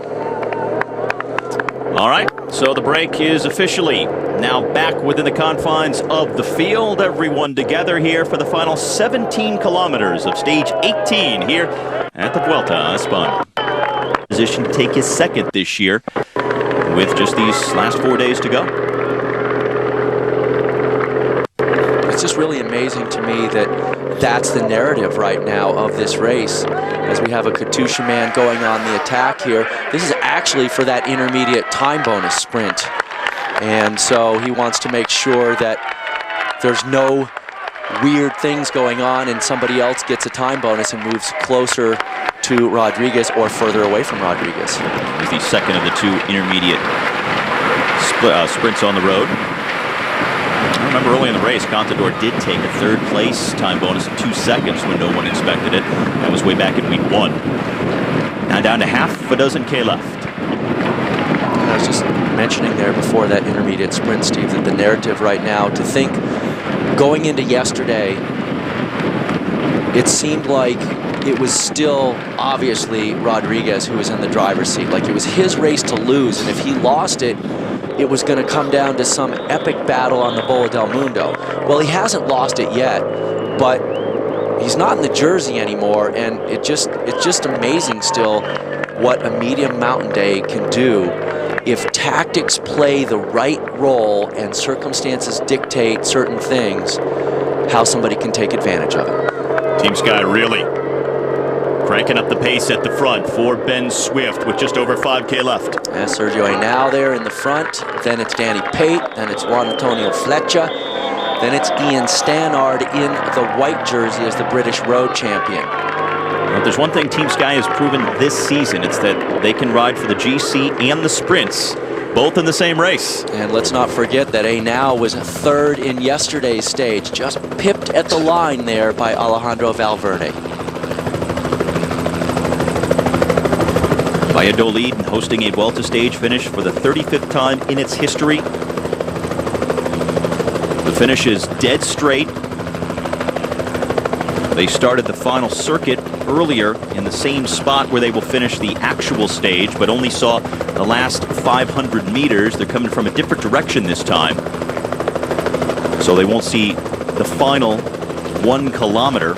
All right, so the break is officially now back within the confines of the field. Everyone together here for the final 17 kilometers of stage 18 here at the Vuelta a Espana. Position to take his second this year with just these last 4 days to go. It's just really amazing to me that that's the narrative right now of this race. As we have a Katusha man going on the attack here, this is actually for that intermediate time bonus sprint. And so he wants to make sure that there's no weird things going on and somebody else gets a time bonus and moves closer to Rodriguez or further away from Rodriguez. He's the second of the two intermediate sprints on the road. I remember early in the race, Contador did take a third place time bonus in 2 seconds when no one expected it. That was way back in week 1. Now down to half a dozen K left. I was just mentioning there before that intermediate sprint, Steve, that the narrative right now, to think going into yesterday, it seemed like it was still obviously Rodriguez who was in the driver's seat. Like it was his race to lose, and if he lost it, it was going to come down to some epic battle on the Bola del Mundo. Well, he hasn't lost it yet, but he's not in the jersey anymore, and it's just amazing still what a medium mountain day can do if tactics play the right role and circumstances dictate certain things, how somebody can take advantage of it. Team Sky really cranking up the pace at the front for Ben Swift with just over 5K left. And Sergio Henao there in the front. Then it's Danny Pate. Then it's Juan Antonio Flecha. Then it's Ian Stannard in the white jersey as the British road champion. Well, if there's one thing Team Sky has proven this season, it's that they can ride for the GC and the sprints, both in the same race. And let's not forget that Henao was third in yesterday's stage, just pipped at the line there by Alejandro Valverde. Valladolid hosting a Vuelta stage finish for the 35th time in its history. The finish is dead straight. They started the final circuit earlier in the same spot where they will finish the actual stage, but only saw the last 500 meters. They're coming from a different direction this time, so they won't see the final 1 kilometer.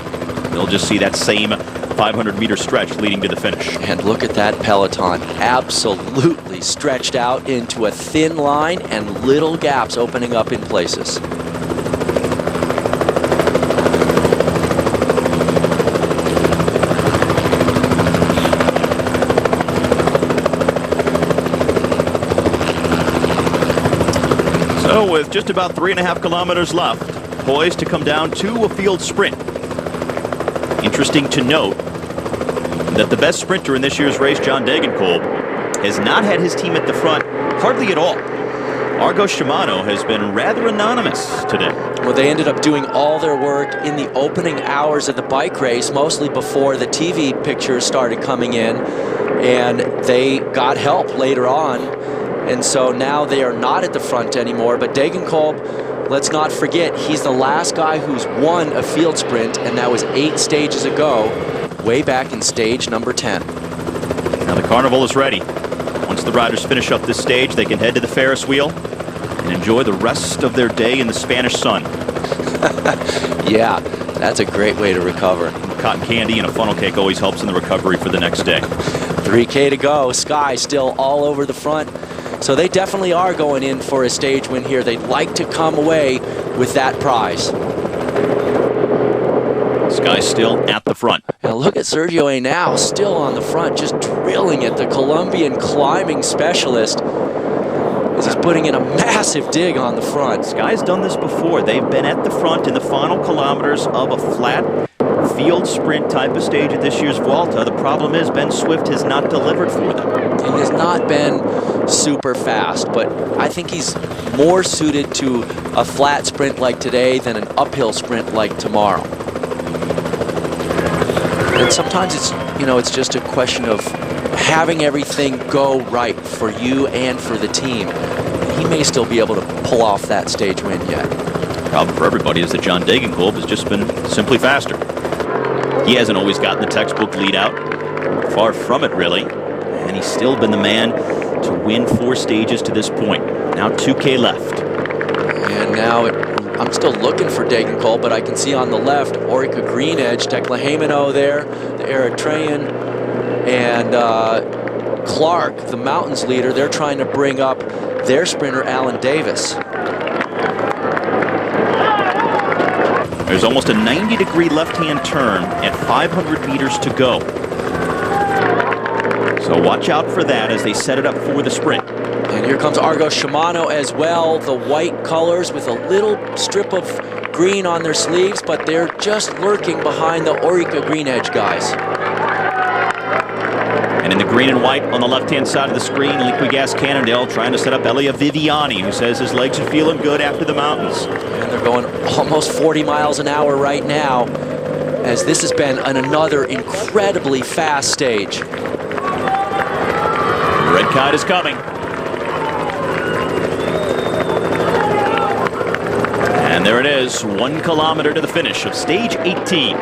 They'll just see that same 500-meter stretch leading to the finish. And look at that peloton, absolutely stretched out into a thin line and little gaps opening up in places. So with just about 3.5 kilometers left, poised to come down to a field sprint. Interesting to note that the best sprinter in this year's race, John Degenkolb, has not had his team at the front hardly at all. Argo Shimano has been rather anonymous today. Well, they ended up doing all their work in the opening hours of the bike race, mostly before the TV pictures started coming in, and they got help later on. And so now they are not at the front anymore. But Degenkolb, let's not forget, he's the last guy who's won a field sprint, and that was 8 stages ago, way back in stage number 10. Now the carnival is ready. Once the riders finish up this stage, they can head to the Ferris wheel and enjoy the rest of their day in the Spanish sun. Yeah, that's a great way to recover. Cotton candy and a funnel cake always helps in the recovery for the next day. 3K to go. Sky still all over the front. So they definitely are going in for a stage win here. They'd like to come away with that prize. Sky still at the front. Now look at Sergio A now, still on the front, just drilling it. The Colombian climbing specialist, as he's putting in a massive dig on the front. Sky's done this before. They've been at the front in the final kilometers of a flat field sprint type of stage at this year's Vuelta. The problem is Ben Swift has not delivered for them. He has not been super fast, but I think he's more suited to a flat sprint like today than an uphill sprint like tomorrow. And sometimes it's just a question of having everything go right for you and for the team. He may still be able to pull off that stage win yet. The problem for everybody is that John Degenkolb has just been simply faster. He hasn't always gotten the textbook lead out. Far from it, really. And he's still been the man to win 4 stages to this point. Now 2K left. And now I'm still looking for Degenkolb, but I can see on the left, Orica Green Edge, Tekla Haimano there, the Eritrean, and Clark, the mountains leader. They're trying to bring up their sprinter, Alan Davis. There's almost a 90-degree left-hand turn at 500 meters to go. So watch out for that as they set it up for the sprint. And here comes Argo Shimano as well, the white colors with a little strip of green on their sleeves, but they're just lurking behind the Orica Green Edge guys. And in the green and white on the left-hand side of the screen, Liquigas Cannondale trying to set up Elia Viviani, who says his legs are feeling good after the mountains. And they're going almost 40 miles an hour right now, as this has been another incredibly fast stage. Red Kite is coming. And there it is, 1 kilometer to the finish of stage 18.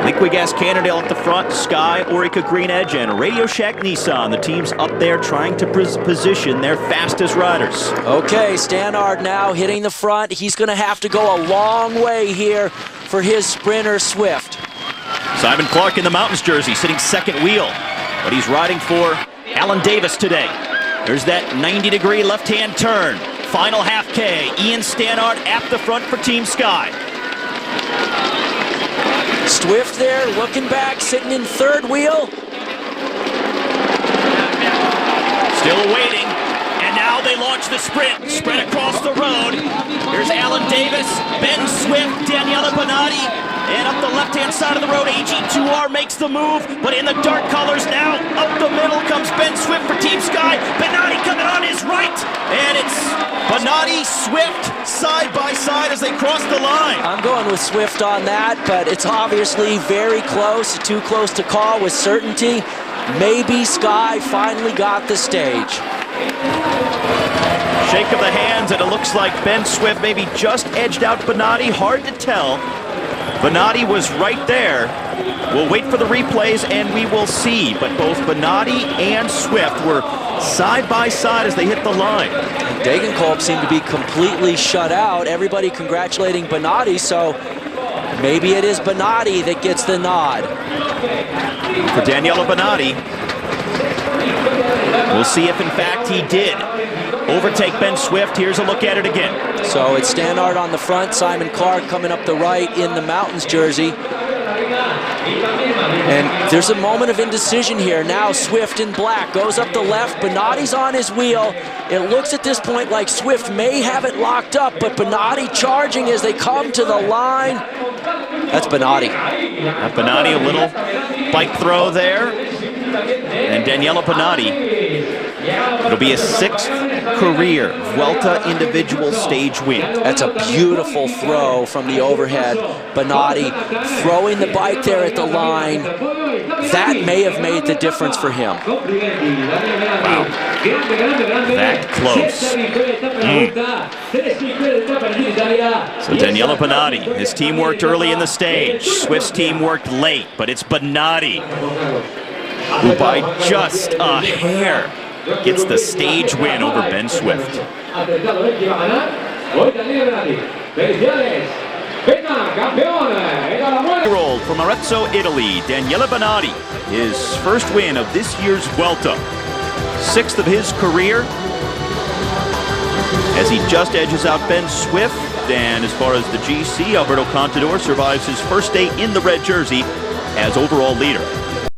Liquigas Cannondale at the front, Sky, Orica Green Edge, and Radio Shack Nissan. The team's up there trying to position their fastest riders. Okay, Stannard now hitting the front. He's going to have to go a long way here for his sprinter, Swift. Simon Clark in the Mountains jersey, sitting second wheel. But he's riding for Alan Davis today. There's that 90-degree left-hand turn. Final half K. Ian Stannard at the front for Team Sky. Swift there, looking back, sitting in third wheel. Still waiting, and now they launch the sprint. Spread across the road. Here's Alan Davis, Ben Swift, Daniela Bonatti, and up the left-hand side of the road, AG2R makes the move, but in the dark colors now, up the middle comes Ben Swift for Team Sky. Bonatti coming on his right, and it's Bonatti, Swift, side by side as they cross the line. I'm going with Swift on that, but it's obviously very close, too close to call with certainty. Maybe Sky finally got the stage. Shake of the hands, and it looks like Ben Swift maybe just edged out Bonatti. Hard to tell. Bonatti was right there. We'll wait for the replays and we will see. But both Bonatti and Swift were side by side as they hit the line. And Degenkolb seemed to be completely shut out. Everybody congratulating Bonatti, so maybe it is Bonatti that gets the nod. For Daniela Bonatti, we'll see if in fact he did overtake Ben Swift. Here's a look at it again. So it's Stannard on the front, Simon Clark coming up the right in the Mountains jersey. And there's a moment of indecision here. Now Swift in black goes up the left. Bonatti's on his wheel. It looks at this point like Swift may have it locked up, but Bonatti charging as they come to the line. That's Bonatti. Bonatti, a little bike throw there. And Daniele Bonatti, it'll be his 6th career Vuelta individual stage win. That's a beautiful throw from the overhead. Bonatti throwing the bike there at the line. That may have made the difference for him. Wow. That close. So Daniele Bonatti, his team worked early in the stage. Swift's team worked late, but it's Bonatti who by just a hair gets the stage win over Ben Swift. Year-old from Arezzo, Italy, Daniele Bonatti, his first win of this year's Vuelta. 6th of his career, as he just edges out Ben Swift. And as far as the GC, Alberto Contador survives his first day in the red jersey as overall leader.